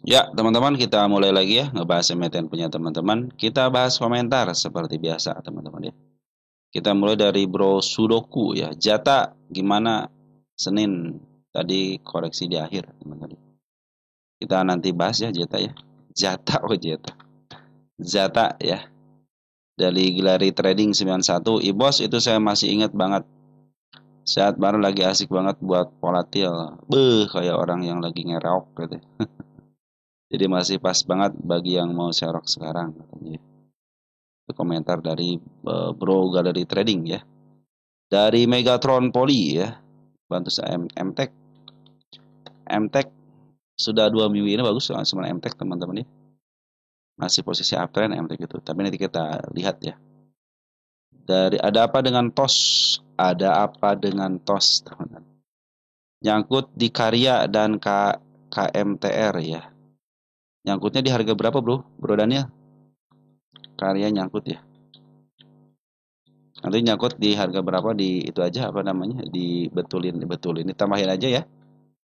Ya, teman-teman, kita mulai lagi ya ngebahas emiten punya teman-teman. Kita bahas komentar seperti biasa, teman-teman ya. Kita mulai dari Bro Sudoku ya. Jata gimana Senin tadi koreksi di akhir, teman-teman. Kita nanti bahas ya Jata ya. Jata oh Jata. Zata ya. Dari Gilari Trading 91. Ibos itu saya masih ingat banget. Saat baru lagi asik banget buat volatil. Beuh, kayak orang yang lagi ngerok gitu. Jadi masih pas banget bagi yang mau serok sekarang katanya. Itu komentar dari Bro Gallery Trading ya. Dari Megatron Poly ya. Bantu saya MTech. MTech sudah 2 minggu ini bagus sama MTech teman-teman ya. Masih posisi uptrend MTech itu. Tapi nanti kita lihat ya. Dari ada apa dengan TOS? Ada apa dengan TOS teman-teman? Nyangkut di Karya dan KMTR ya. Nyangkutnya di harga berapa bro? Bro Daniel? Karya nyangkut ya. Nanti nyangkut di harga berapa di itu aja apa namanya? Dibetulin. Ditambahin aja ya.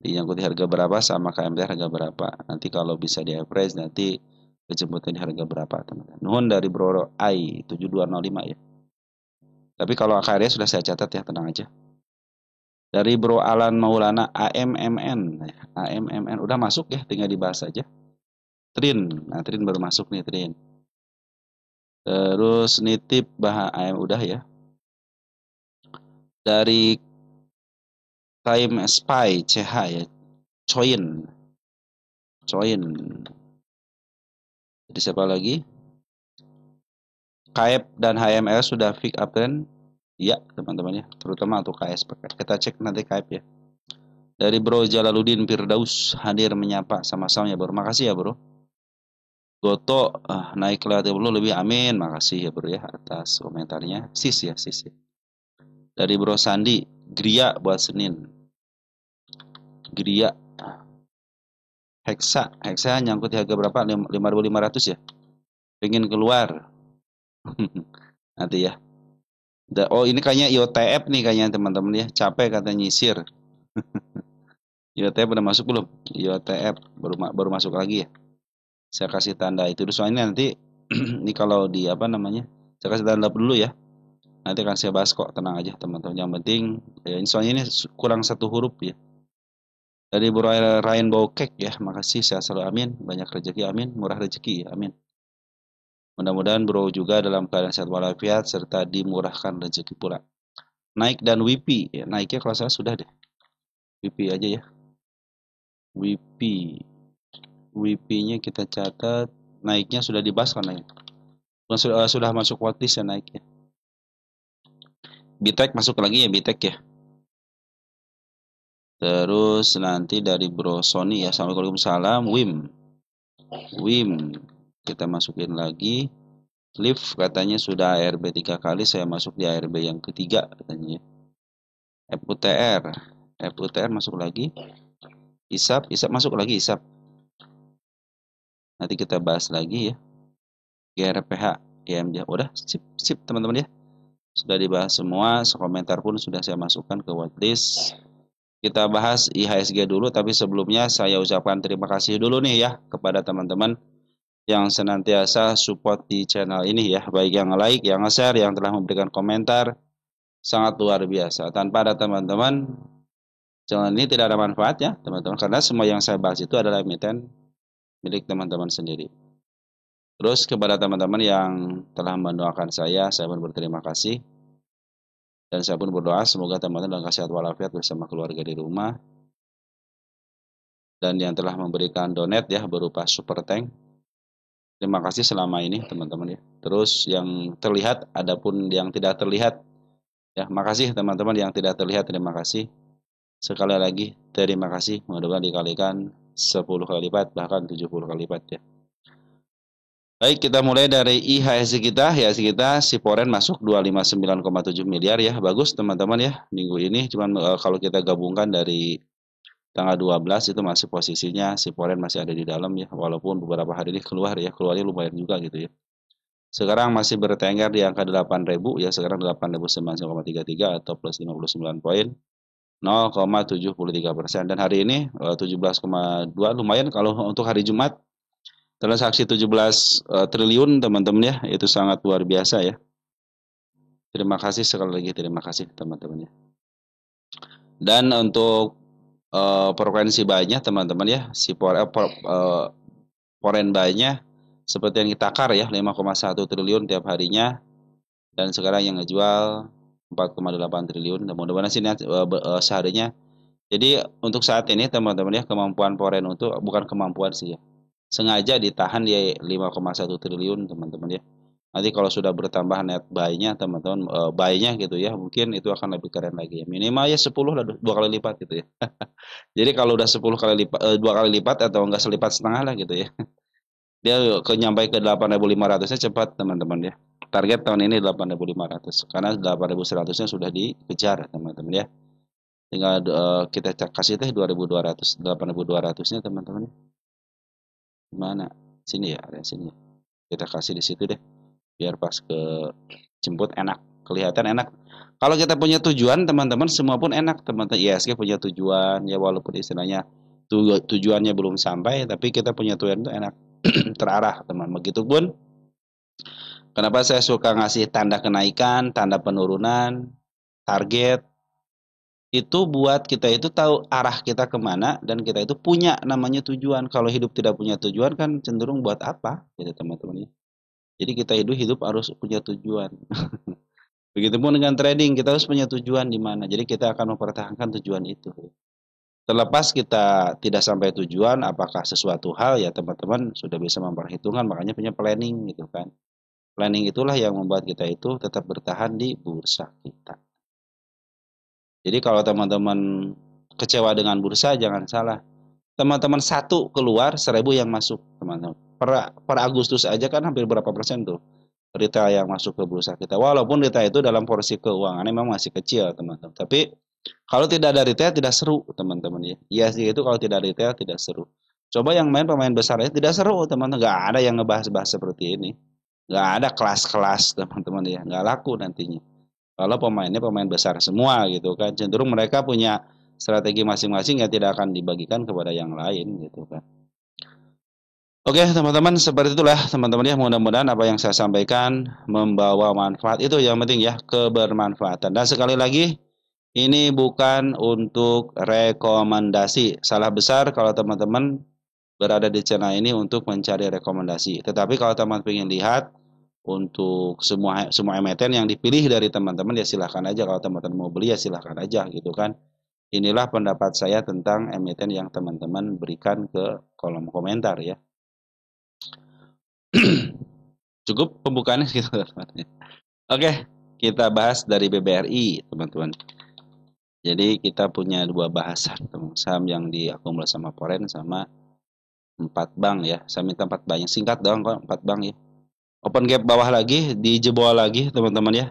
Dinyangkut di harga berapa sama KMT harga berapa. Nanti kalau bisa di average nanti kejemputnya di harga berapa teman-teman. Nuhun dari Bro I 7205 ya. Tapi kalau akarnya sudah saya catat ya, tenang aja. Dari Bro Alan Maulana AMMN. AMMN udah masuk ya, tinggal dibahas aja. Trin. Nah, Trin baru masuk nih, Trin. Terus nitip bah AM udah ya. Dari Time Spy CH ya. Coin. Coin. Jadi siapa lagi? KF dan HML sudah fix uptrend. Iya, teman-teman ya. Terutama untuk KS. Kita cek nanti KF ya. Dari Bro Jalaluddin Firdaus hadir menyapa sama-sama ya, Bro. Makasih ya, Bro. Goto naik ke level dulu lebih amin. Makasih ya, Bro ya atas komentarnya. Sis ya, sis ya. Dari Bro Sandi, Gria buat Senin. Gria Hexa nyangkut di harga berapa? 5.500 ya. Pengen keluar. Nanti ya. Oh ini kayaknya IOTF nih kayaknya teman-teman ya. Capek katanya nyisir. IOTF udah masuk belum? IOTF baru masuk lagi ya. Saya kasih tanda itu dulu soalnya nanti ini kalau di apa namanya? Saya kasih tanda dulu ya. Nanti akan saya bahas kok, tenang aja teman-teman. Yang penting ya, soalnya ini kurang satu huruf ya. Dari Bro Rainbow Cake ya, makasih sehat selalu amin, banyak rezeki amin, murah rezeki amin. Mudah-mudahan Bro juga dalam keadaan sehat walafiat serta dimurahkan rezeki pula. Naik dan WIPI ya, naiknya kalau saya sudah deh. WIPI aja ya. WIPI. WIPI-nya kita catat naiknya sudah dibahas kan naik. Sudah masuk wattlist ya naik ya. Bitek masuk lagi ya Bitek ya. Terus nanti dari Bro Sony ya. Assalamualaikum salam. Wim. Kita masukin lagi. Lift katanya sudah ARB 3 kali. Saya masuk di ARB yang ketiga katanya ya. FUTR. FUTR masuk lagi. Isap masuk lagi Isap. Nanti kita bahas lagi ya. GRPH, IMJ. Udah sip teman-teman ya. Sudah dibahas semua, sekomentar pun sudah saya masukkan ke watchlist. Kita bahas IHSG dulu, tapi sebelumnya saya ucapkan terima kasih dulu nih ya kepada teman-teman yang senantiasa support di channel ini ya, baik yang like, yang share, yang telah memberikan komentar, sangat luar biasa. Tanpa ada teman-teman, channel ini tidak ada manfaatnya teman-teman, karena semua yang saya bahas itu adalah emiten milik teman-teman sendiri. Terus kepada teman-teman yang telah mendoakan saya pun berterima kasih. Dan saya pun berdoa semoga teman-teman dalam sehat walafiat bersama keluarga di rumah. Dan yang telah memberikan donat ya berupa super tank. Terima kasih selama ini teman-teman ya. Terus yang terlihat adapun yang tidak terlihat ya, makasih teman-teman yang tidak terlihat, terima kasih. Sekali lagi terima kasih, mudah-mudahan dikalikan 10 kali lipat bahkan 70 kali lipat ya. Baik, kita mulai dari IHSG kita. IHSG kita Siporen masuk 259,7 miliar ya. Bagus teman-teman ya minggu ini. Cuman kalau kita gabungkan dari tanggal 12 itu masih posisinya Siporen masih ada di dalam ya. Walaupun beberapa hari ini keluar ya. Keluarnya lumayan juga gitu ya. Sekarang masih bertengger di angka 8.000 ya. Sekarang 8.009,33 atau plus 59 poin. 0,73%. Dan hari ini 17,2, lumayan kalau untuk hari Jumat. Transaksi 17 triliun teman-teman ya, itu sangat luar biasa ya. Terima kasih sekali lagi, terima kasih teman-teman ya. Dan untuk frekuensi buy-nya teman-teman ya, si foreign buy-nya seperti yang kita takar ya, 5,1 triliun tiap harinya, dan sekarang yang ngejual 4,8 triliun. Dan mudah-mudahan sih seharinya. Jadi untuk saat ini teman-teman ya, kemampuan foreign untuk, bukan kemampuan sih ya, sengaja ditahan di 5,1 triliun teman-teman ya. Nanti kalau sudah bertambah net buy-nya teman-teman, buy-nya gitu ya, mungkin itu akan lebih keren lagi ya. Minimal ya 10 lah, 2 kali lipat gitu ya. Jadi kalau udah 10 kali lipat, 2 kali lipat atau enggak selipat setengah lah gitu ya. Dia nyampe ke 8.500-nya cepat teman-teman ya. Target tahun ini 8.500 karena 8.100-nya sudah dikejar teman-teman ya. Tinggal kita kasih teh 2.200, 8.200-nya teman-teman ya. Gimana? Sini ya, ada sini ya. Kita kasih di situ deh. Biar pas ke jemput enak, kelihatan enak. Kalau kita punya tujuan teman-teman, semua pun enak teman-teman. ISG punya tujuan ya, walaupun istilahnya tujuannya belum sampai, tapi kita punya tujuan itu enak. Terarah teman. Begitupun kenapa saya suka ngasih tanda kenaikan, tanda penurunan, target, itu buat kita itu tahu arah kita kemana, dan kita itu punya namanya tujuan. Kalau hidup tidak punya tujuan kan cenderung buat apa gitu teman-teman ya. Jadi kita hidup harus punya tujuan. Begitupun dengan trading, kita harus punya tujuan di mana. Jadi kita akan mempertahankan tujuan itu. Terlepas kita tidak sampai tujuan, apakah sesuatu hal ya teman-teman sudah bisa memperhitungkan, makanya punya planning gitu kan. Planning itulah yang membuat kita itu tetap bertahan di bursa kita. Jadi kalau teman-teman kecewa dengan bursa, jangan salah. Teman-teman satu keluar, 1.000 yang masuk teman-teman. Per Agustus aja kan hampir berapa persen tuh retail yang masuk ke bursa kita. Walaupun retail itu dalam porsi keuangannya memang masih kecil teman-teman. Tapi kalau tidak ada retail tidak seru teman-teman ya. Iya sih, itu kalau tidak ada retail tidak seru. Coba yang main pemain besarnya tidak seru teman-teman. Nggak ada yang ngebahas-bahas seperti ini. Nggak ada kelas-kelas teman-teman ya. Nggak laku nantinya. Kalau pemainnya pemain besar semua gitu kan. Cenderung mereka punya strategi masing-masing yang tidak akan dibagikan kepada yang lain gitu kan. Oke teman-teman, seperti itulah teman-teman ya, mudah-mudahan apa yang saya sampaikan membawa manfaat, itu yang penting ya, kebermanfaatan. Dan sekali lagi, ini bukan untuk rekomendasi. Salah besar kalau teman-teman berada di channel ini untuk mencari rekomendasi. Tetapi kalau teman-teman ingin lihat untuk semua emiten yang dipilih dari teman-teman, ya silahkan aja. Kalau teman-teman mau beli ya silahkan aja gitu kan. Inilah pendapat saya tentang emiten yang teman-teman berikan ke kolom komentar ya. Cukup pembukaannya gitu teman-teman. Oke, kita bahas dari BBRI teman-teman. Jadi kita punya dua bahasan, saham yang diakumulasi sama foreign sama 4 bank ya. Saya minta 4 bank, singkat dong kok, 4 bank ya. Open gap bawah lagi, dijebol lagi teman-teman ya.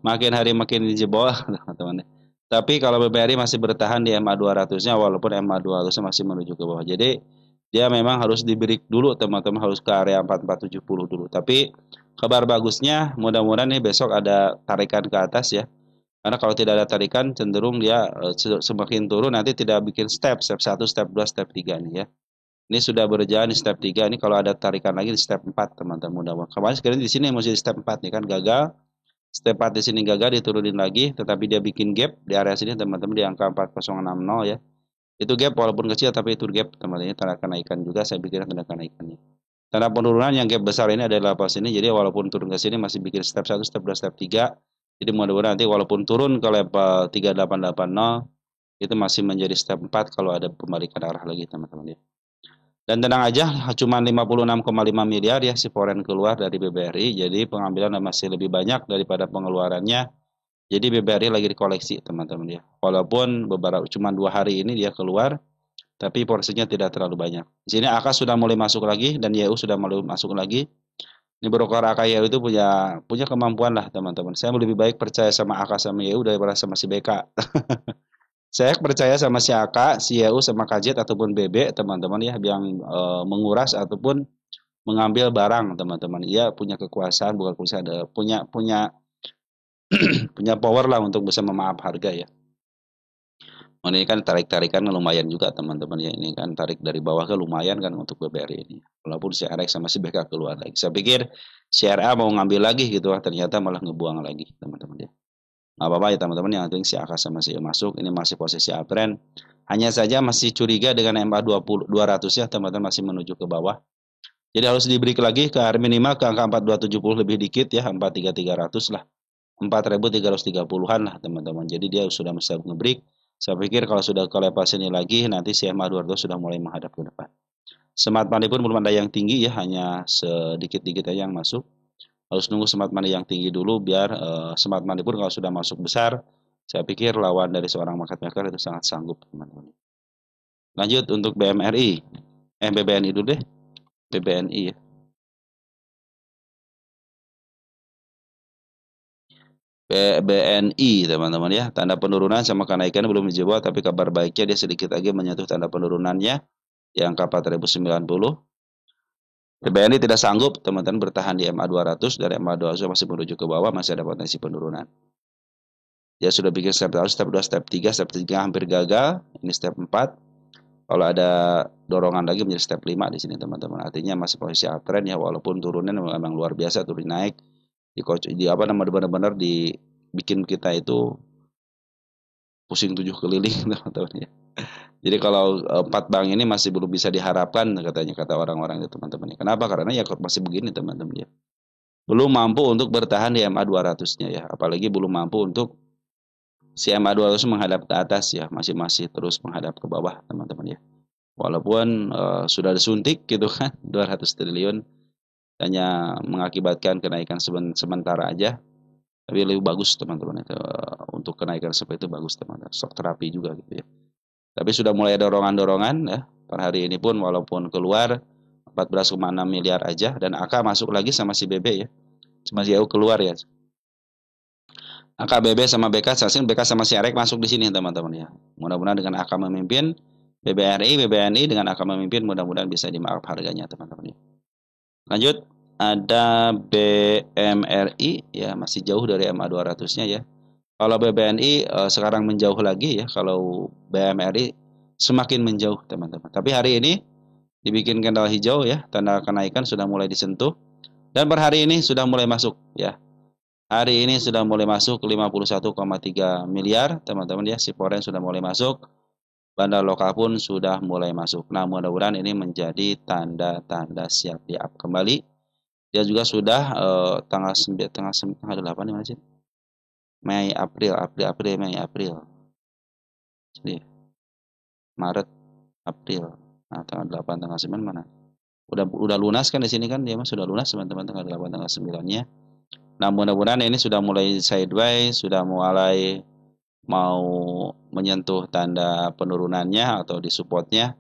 Makin hari makin dijebol teman-teman ya. Tapi kalau BBRI masih bertahan di MA 200-nya, walaupun MA 200-nya masih menuju ke bawah. Jadi dia memang harus di-break dulu teman-teman, harus ke area 4470 dulu. Tapi kabar bagusnya mudah-mudahan nih besok ada tarikan ke atas ya. Karena kalau tidak ada tarikan cenderung dia semakin turun, nanti tidak bikin step 1, step 2, step 3 nih ya. Ini sudah berjalan di step 3, ini kalau ada tarikan lagi di step 4 teman-teman, mudah-mudahan. Kemarin sekarang di sini masih di step 4 nih kan, gagal. Step 4 di sini gagal, diturunin lagi, tetapi dia bikin gap di area sini teman-teman, di angka 4060 ya. Itu gap walaupun kecil, tapi itu gap teman-teman, tanda kenaikan juga, saya pikir tanda kenaikannya. Tanda penurunan yang gap besar ini adalah pas ini, jadi walaupun turun ke sini masih bikin step 1, step 2, step 3. Jadi mudah-mudahan nanti walaupun turun ke level 3880, itu masih menjadi step 4 kalau ada pembalikan arah lagi teman-teman ya. Dan tenang aja, cuma 56,5 miliar ya si foreign keluar dari BBRI, jadi pengambilan masih lebih banyak daripada pengeluarannya. Jadi BBRI lagi dikoleksi teman-teman ya. Walaupun cuma 2 hari ini dia keluar, tapi porsinya tidak terlalu banyak. Di sini AK sudah mulai masuk lagi dan YU sudah mulai masuk lagi. Ini broker AK YU itu punya kemampuan lah teman-teman. Saya lebih baik percaya sama AK sama YU daripada sama si BK. Saya percaya sama si AK, si YU sama KJ ataupun BB teman-teman ya, yang menguras ataupun mengambil barang teman-teman. Ia punya kekuasaan, bukan kekuasaan, punya punya power lah untuk bisa memaaf harga ya. Oh, ini kan tarik-tarikan lumayan juga teman-teman ya. Ini kan tarik dari bawah ke lumayan kan untuk BBRI ini. Walaupun si RX sama si BK keluar lagi. Saya pikir si RA mau ngambil lagi gitu, ternyata malah ngebuang lagi teman-teman ya. Nggak apa-apa ya teman-teman, yang penting si AK sama si E masuk. Ini masih posisi uptrend. Hanya saja masih curiga dengan MA 200 ya teman-teman, masih menuju ke bawah. Jadi harus diberi lagi ke minimal ke angka 4270 lebih dikit ya, 43300 lah. 4330-an lah teman-teman. Jadi dia sudah bisa ngebreak. Saya pikir kalau sudah ke level sini lagi, nanti si MA 200 sudah mulai menghadap ke depan. Smart money pun belum ada yang tinggi ya, hanya sedikit-dikit aja yang masuk. Harus nunggu smart money yang tinggi dulu biar smart money pun kalau sudah masuk besar, saya pikir lawan dari seorang market maker itu sangat sanggup teman-teman. Lanjut untuk BMRI, BBNI dulu deh, BBNI ya. BNI teman-teman ya, tanda penurunan sama kenaikan belum dijawab, tapi kabar baiknya dia sedikit lagi menyentuh tanda penurunannya yang angka 4090. BNI tidak sanggup teman-teman bertahan di MA 200, dari MA 200 masih menuju ke bawah, masih ada potensi penurunan. Dia sudah bikin step 1, step 2, step 3, step 3 hampir gagal, ini step 4. Kalau ada dorongan lagi menjadi step 5 di sini teman-teman. Artinya masih posisi uptrend ya, walaupun turunnya memang luar biasa, turun naik di apa namanya, benar-benar dibikin kita itu pusing 7 keliling teman-teman ya. Jadi kalau 4 bank ini masih belum bisa diharapkan katanya, kata orang-orang itu teman-teman ya. Kenapa? Karena ya masih begini teman-teman ya. Belum mampu untuk bertahan di MA 200-nya ya, apalagi belum mampu untuk si MA 200 menghadap ke atas ya, masih terus menghadap ke bawah teman-teman ya. Walaupun sudah disuntik gitu kan 200 triliun, hanya mengakibatkan kenaikan sementara aja, tapi lebih bagus teman-teman itu, untuk kenaikan seperti itu bagus teman-teman, shock terapi juga gitu ya. Tapi sudah mulai ada dorongan-dorongan ya, per hari ini pun walaupun keluar 14,6 miliar aja, dan AK masuk lagi sama si BB ya, sama si EU keluar ya. AK BB sama BK, saking BK sama si Arek masuk di sini teman-teman ya. Mudah-mudahan dengan AK memimpin, BBRI, BBNI dengan AK memimpin, mudah-mudahan bisa dimaaf harganya teman-teman ya. Lanjut, ada BMRI ya, masih jauh dari MA 200-nya ya. Kalau BBNI sekarang menjauh lagi ya, kalau BMRI semakin menjauh teman-teman. Tapi hari ini dibikin candle hijau ya, tanda kenaikan sudah mulai disentuh, dan per hari ini sudah mulai masuk ya. Hari ini sudah mulai masuk 51,3 miliar teman-teman ya, si foreign sudah mulai masuk, bandar lokal pun sudah mulai masuk. Nah, mudah-mudahan ini menjadi tanda-tanda siap di up kembali. Dia juga sudah tanggal 8 mana sih? Mei, April. Jadi Maret, April. Nah, tanggal 8, tanggal 9 mana? Udah lunas kan di sini kan, dia mah sudah lunas teman-teman, tanggal 8, tanggal 9-nya. Nah, mudah-mudahan ini sudah mulai sideways, sudah mulai mau menyentuh tanda penurunannya atau di supportnya,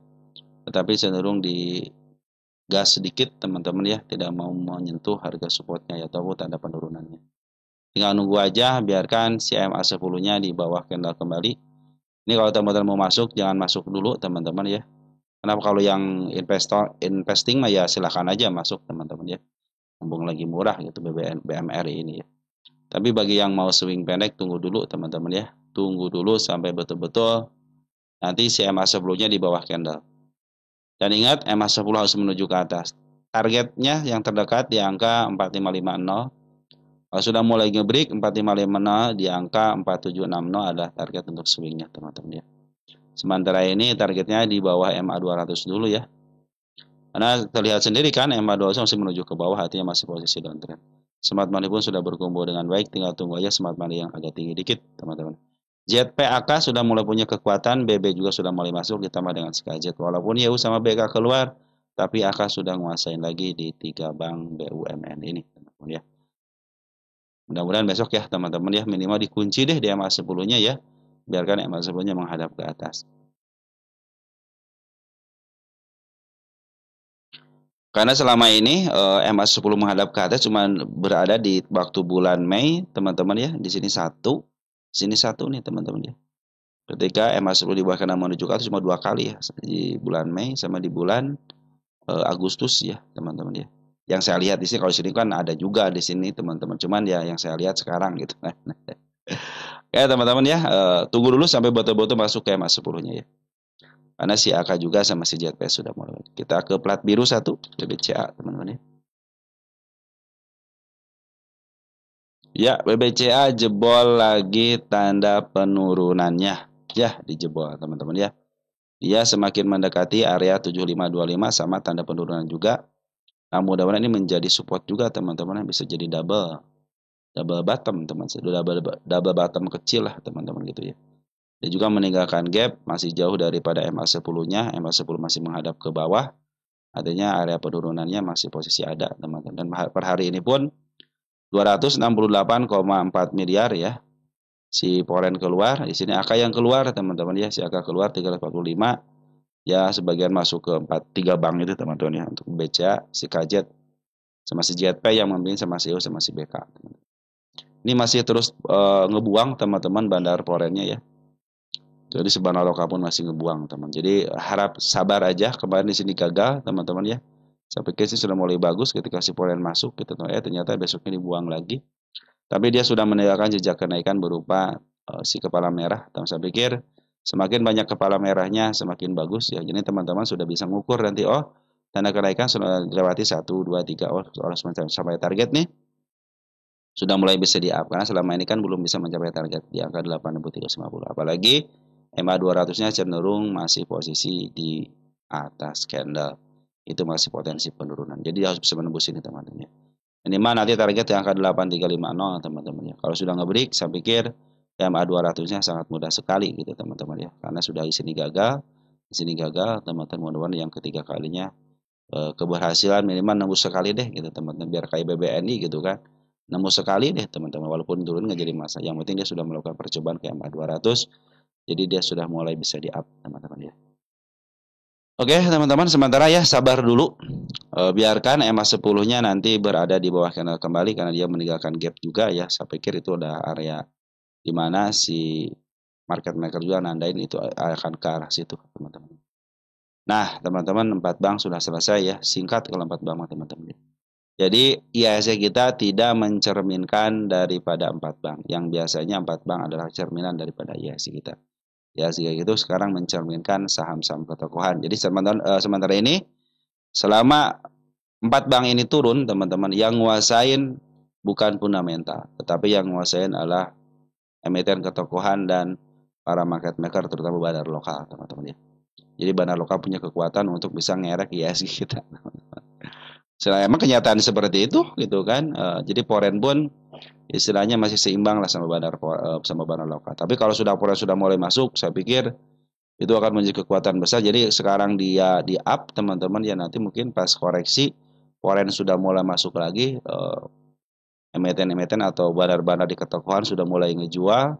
tetapi cenderung di gas sedikit teman-teman ya, tidak mau menyentuh harga supportnya ya, ataupun tanda penurunannya. Tinggal nunggu aja, biarkan si MA 10-nya di bawah candle kembali. Ini kalau teman-teman mau masuk, jangan masuk dulu teman-teman ya. Kenapa? Kalau yang investing mah ya silahkan aja masuk teman-teman ya. Mumpung lagi murah gitu BMRI ini ya. Tapi bagi yang mau swing pendek, tunggu dulu teman-teman ya. Tunggu dulu sampai betul-betul nanti si MA 10-nya di bawah candle. Dan ingat, MA 10 harus menuju ke atas. Targetnya yang terdekat di angka 4550. Kalau sudah mulai ngebreak 4550 di angka 4760 adalah target untuk swingnya teman-teman ya. Sementara ini targetnya di bawah MA 200 dulu ya. Karena terlihat sendiri kan MA 200 masih menuju ke bawah, artinya masih posisi downtrend. Smart money pun sudah berkumpul dengan baik, tinggal tunggu aja smart money yang agak tinggi dikit teman-teman. ZPAK sudah mulai punya kekuatan, BB juga sudah mulai masuk ditambah dengan SKZ. Walaupun YU sama BK keluar, tapi AK sudah menguasain lagi di 3 bank BUMN ini teman-teman ya. Mudah-mudahan besok ya teman-teman ya, minimal dikunci deh di MA 10-nya ya. Biarkan MA 10-nya menghadap ke atas. Karena selama ini MA 10 menghadap ke atas cuma berada di waktu bulan Mei, teman-teman ya. Di sini satu nih teman-teman ya. Ketika MA 10 di bawah kanan menuju ke atas cuma 2 kali ya, di bulan Mei sama di bulan Agustus ya, teman-teman ya. Yang saya lihat di sini, kalau di sini kan ada juga di sini teman-teman. Cuman ya yang saya lihat sekarang gitu kan. Ya teman-teman ya, tunggu dulu sampai betul-betul masuk ke EMA 10-nya ya. Karena si AK juga sama si JTPS sudah mulai. Kita ke plat biru 1, BBCA teman-teman ya. Ya, BBCA jebol lagi tanda penurunannya. Ya, dijebol teman-teman ya. Dia semakin mendekati area 7525 sama tanda penurunan juga. Nah, mudah-mudahan ini menjadi support juga teman-teman, bisa jadi double bottom teman, double bottom kecil lah teman-teman gitu ya. Dia juga meninggalkan gap masih jauh daripada MA10-nya. MA10 masih menghadap ke bawah. Artinya area penurunannya masih posisi ada teman-teman. Dan per hari ini pun 268,4 miliar ya. Si Poren keluar, di sini AK yang keluar teman-teman ya. Si AK keluar 345. Ya sebagian masuk ke 3 bank itu teman-teman ya. Untuk BCA, si KZ sama si JP yang membimbing sama si EU sama si BK. Ini masih terus ngebuang teman-teman bandar Porennya ya. Jadi Sebarna Loka pun masih ngebuang teman. Jadi harap sabar aja. Kemarin di sini gagal teman-teman ya. Saya pikir sih sudah mulai bagus ketika si Poren masuk gitu. Ternyata besoknya dibuang lagi. Tapi dia sudah meninggalkan jejak kenaikan berupa si kepala merah. Saya pikir semakin banyak kepala merahnya semakin bagus ya. Jadi teman-teman sudah bisa mengukur nanti tanda kenaikan sudah dilewati 1, 2, 3 sampai target nih. Sudah mulai bisa di-up karena selama ini kan belum bisa mencapai target di angka 8.350. Apalagi MA 200-nya cenderung masih posisi di atas candle. Itu masih potensi penurunan. Jadi harus bisa menembus ini teman-teman ya. Minimal nanti target di angka 8350 teman-teman ya. Kalau sudah nge-break saya pikir MA 200-nya sangat mudah sekali gitu teman-teman ya. Karena sudah di sini gagal, teman-teman mudah-mudahan yang ketiga kalinya keberhasilan minimal nembus sekali deh gitu teman-teman biar kayak BBNI gitu kan. Nembus sekali deh teman-teman walaupun turun nggak jadi masalah. Yang penting dia sudah melakukan percobaan ke MA 200. Jadi dia sudah mulai bisa di-up teman-teman ya. Oke teman-teman sementara ya sabar dulu. Biarkan MA 10-nya nanti berada di bawah candle kembali karena dia meninggalkan gap juga ya. Saya pikir itu udah area di mana si market maker juga nandain itu akan ke arah situ teman-teman. Nah teman-teman 4 bank sudah selesai ya. Singkat kalau 4 bank teman-teman. Jadi IHSG kita tidak mencerminkan daripada 4 bank. Yang biasanya 4 bank adalah cerminan daripada IHSG kita. Ya sehingga itu sekarang mencerminkan saham-saham ketokohan. Jadi sementara ini selama 4 bank ini turun teman-teman, yang nguasain bukan fundamental, tetapi yang nguasain adalah emiten ketokohan dan para market maker terutama bandar lokal teman-teman ya. Jadi bandar lokal punya kekuatan untuk bisa ngerek IHSG kita. Emang kenyataan seperti itu gitu kan. Jadi Poren pun istilahnya masih seimbang lah sama bandar lokal. Tapi kalau Poren sudah mulai masuk, saya pikir itu akan menjadi kekuatan besar. Jadi sekarang dia di up teman-teman ya, nanti mungkin pas koreksi Poren sudah mulai masuk lagi, emiten-emiten atau bandar-bandar di ketokohan sudah mulai ngejual.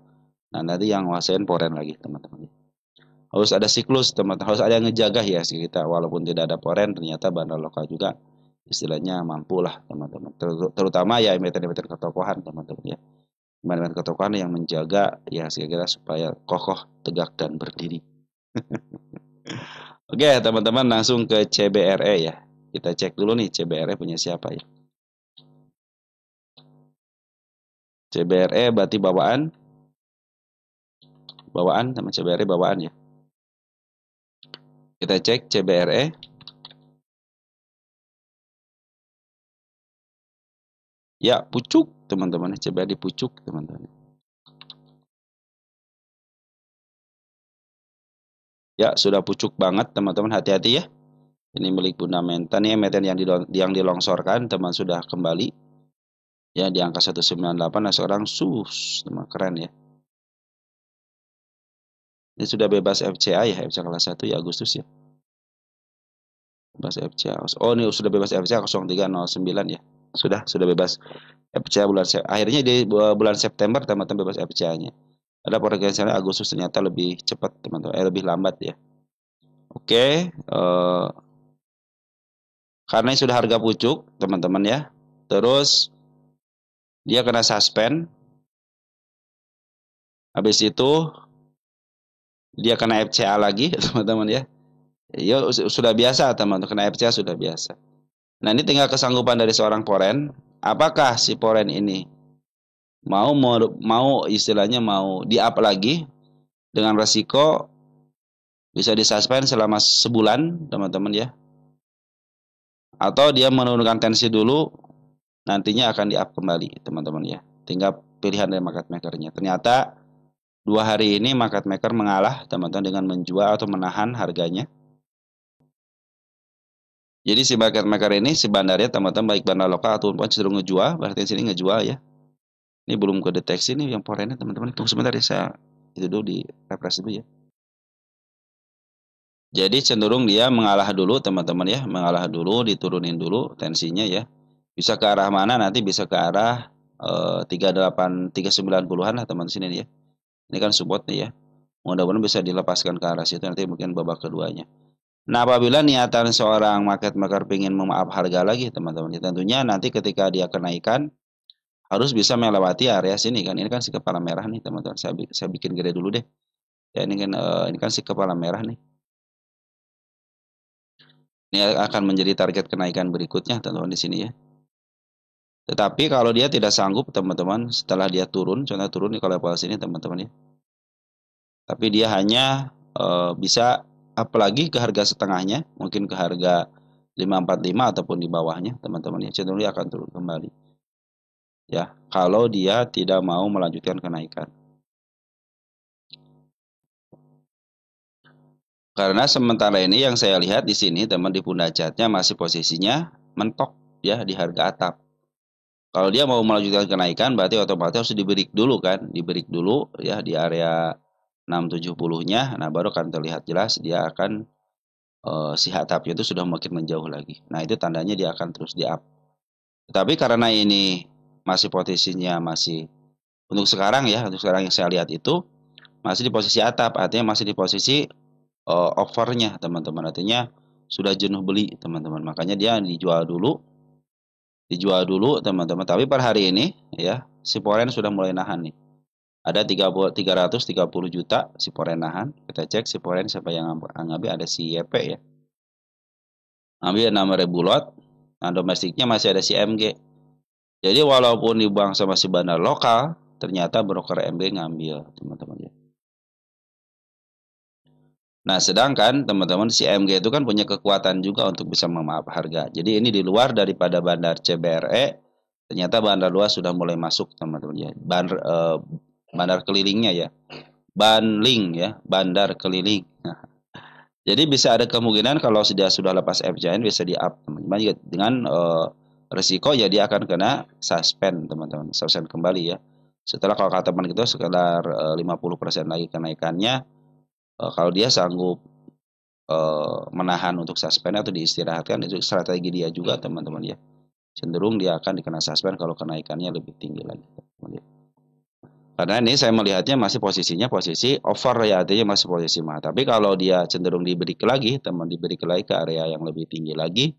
Nah nanti yang nguasain Poren lagi teman-teman. Harus ada siklus teman-teman, harus ada yang ngejaga ya kita. Walaupun tidak ada Poren, ternyata bandar lokal juga istilahnya mampu lah teman-teman. Terutama ya emiten-emiten ketokohan teman-teman ya. Emiten ketokohan yang menjaga ya kira-kira supaya kokoh, tegak dan berdiri. Oke teman-teman langsung ke CBRE ya. Kita cek dulu nih CBRE punya siapa ya. CBRE berarti bawaan sama CBRE bawaan ya. Kita cek CBRE. Ya pucuk teman-teman, CBRE di pucuk teman-teman. Ya sudah pucuk banget teman-teman, hati-hati ya. Ini milik fundamental nih emiten yang dilongsorkan teman sudah kembali. Ya di angka 198. Nah sekarang teman keren ya. Ini sudah bebas FCA ya, FCA kelas 1 ya Agustus ya. Bebas FCA. Oh ini sudah bebas FCA 0309 ya. Sudah bebas FCA akhirnya di bulan September teman-teman bebas FCA-nya. Ada potensialnya Agustus ternyata lebih cepat teman-teman, lebih lambat ya. Oke, karena ini sudah harga pucuk teman-teman ya. Terus dia kena suspend. Habis itu dia kena FCA lagi teman-teman ya. Ya sudah biasa teman-teman, kena FCA sudah biasa. Nah ini tinggal kesanggupan dari seorang Poren. Apakah si Poren ini mau istilahnya mau di-up lagi dengan resiko bisa disuspend selama sebulan, teman-teman ya. Atau dia menurunkan tensi dulu, nantinya akan di-up kembali, teman-teman ya. Tinggal pilihan dari market makernya. Ternyata 2 hari ini market maker mengalah, teman-teman, dengan menjual atau menahan harganya. Jadi si market maker ini, si bandarnya, teman-teman, baik bandar lokal ataupun cenderung ngejual, berarti di sini ngejual ya. Ini belum kedeteksi nih yang foreign teman-teman. Tunggu sebentar ya, saya itu dulu di refresh dulu ya. Jadi cenderung dia mengalah dulu teman-teman ya, mengalah dulu, diturunin dulu tensinya ya. Bisa ke arah mana nanti bisa ke arah 38 390-an lah teman sini ya. Ini kan support nih ya. Mudah-mudahan bisa dilepaskan ke arah situ nanti mungkin babak keduanya. Nah, apabila niatan seorang market maker ingin memaaf harga lagi teman-teman, ya tentunya nanti ketika dia kenaikan harus bisa melewati area sini kan. Ini kan si kepala merah nih teman-teman. Saya bikin gede dulu deh. Ya ini kan si kepala merah nih. Ini akan menjadi target kenaikan berikutnya teman-teman di sini ya. Tetapi kalau dia tidak sanggup teman-teman setelah dia turun, contoh turun nih kalau level sini teman-teman ya. Tapi dia hanya bisa apalagi ke harga setengahnya, mungkin ke harga 545 ataupun di bawahnya teman-teman ya. Cenderung dia akan turun kembali. Ya, kalau dia tidak mau melanjutkan kenaikan. Karena sementara ini yang saya lihat di sini teman di pundak chartnya masih posisinya mentok ya di harga atap. Kalau dia mau melanjutkan kenaikan berarti otomatis harus di-break dulu kan, di-break dulu ya di area 670-nya. Nah, baru akan terlihat jelas dia akan si atapnya itu sudah makin menjauh lagi. Nah, itu tandanya dia akan terus di-up. Tapi karena ini masih posisinya masih untuk sekarang ya, untuk sekarang yang saya lihat itu masih di posisi atap, artinya masih di posisi offernya teman-teman. Artinya sudah jenuh beli teman-teman. Makanya dia dijual dulu teman-teman. Tapi per hari ini ya si Foreign sudah mulai nahan nih. Ada 330 juta si Foreign nahan. Kita cek si Foreign siapa yang ngambil, ada si YP ya. Ambil 6.000 lot. Nah, domestiknya masih ada si MG. Jadi walaupun dibuang sama si bandar lokal, ternyata broker MG ngambil teman-teman ya. Nah, sedangkan teman-teman si MG itu kan punya kekuatan juga untuk bisa memaaf harga. Jadi ini di luar daripada bandar CBRE, ternyata bandar luas sudah mulai masuk teman-teman ya. Bandar kelilingnya ya. Banling ya, bandar keliling. Nah, jadi bisa ada kemungkinan kalau sudah lepas FJN bisa di-up teman-teman dengan resiko ya dia akan kena suspend teman-teman, suspend kembali ya. Setelah kalau kata teman kita sekitar 50% lagi kenaikannya, kalau dia sanggup menahan untuk suspend atau diistirahatkan itu strategi dia juga teman-teman ya. Cenderung dia akan dikena suspend kalau kenaikannya lebih tinggi lagi teman-teman ya. Karena ini saya melihatnya masih posisinya posisi over ya, artinya masih posisi mah. Tapi kalau dia cenderung diberi lagi, teman diberi lagi ke area yang lebih tinggi lagi,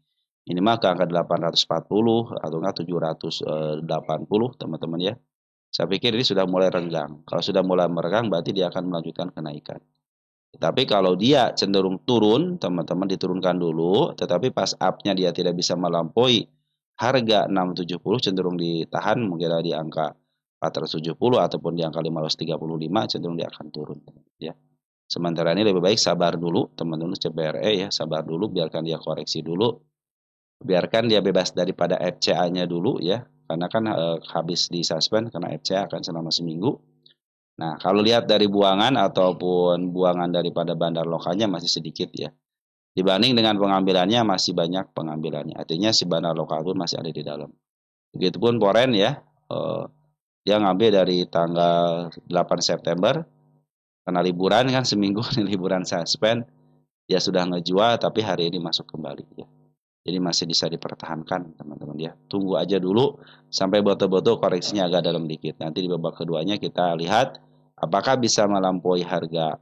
ini mah ke angka 840 atau enggak 780 teman-teman ya. Saya pikir ini sudah mulai renggang. Kalau sudah mulai merenggang berarti dia akan melanjutkan kenaikan. Tetapi kalau dia cenderung turun, teman-teman diturunkan dulu, tetapi pas up-nya dia tidak bisa melampaui harga 670 cenderung ditahan mungkin di angka 470 ataupun di angka 535 cenderung dia akan turun ya. Sementara ini lebih baik sabar dulu teman-teman CBRE ya, sabar dulu biarkan dia koreksi dulu. Biarkan dia bebas daripada FCA-nya dulu ya. Karena kan habis di suspend karena FCA akan selama seminggu. Nah, kalau lihat dari buangan ataupun buangan daripada bandar lokalnya masih sedikit ya. Dibanding dengan pengambilannya masih banyak pengambilannya. Artinya si bandar lokal pun masih ada di dalam. Begitupun Foreign ya. Dia ngambil dari tanggal 8 September. Karena liburan kan seminggu liburan suspend. Dia sudah ngejual tapi hari ini masuk kembali ya. Jadi masih bisa dipertahankan teman-teman ya. Tunggu aja dulu sampai betul-betul koreksinya agak dalam dikit. Nanti di babak keduanya kita lihat apakah bisa melampaui harga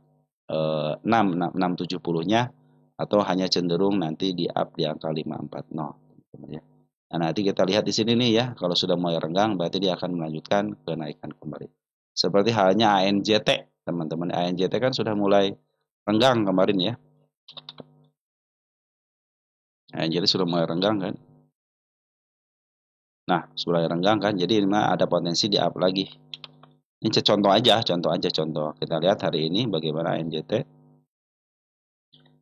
670-nya atau hanya cenderung nanti di up di angka 540 teman-teman ya. Nah, nanti kita lihat di sini nih ya, kalau sudah mulai renggang berarti dia akan melanjutkan kenaikan kembali. Seperti halnya ANJT, teman-teman. ANJT kan sudah mulai renggang kemarin ya. ANJT sudah mulai renggang kan. Nah, sudah renggang kan, jadi ini mah ada potensi di up lagi. Ini contoh aja, contoh. Kita lihat hari ini bagaimana NJT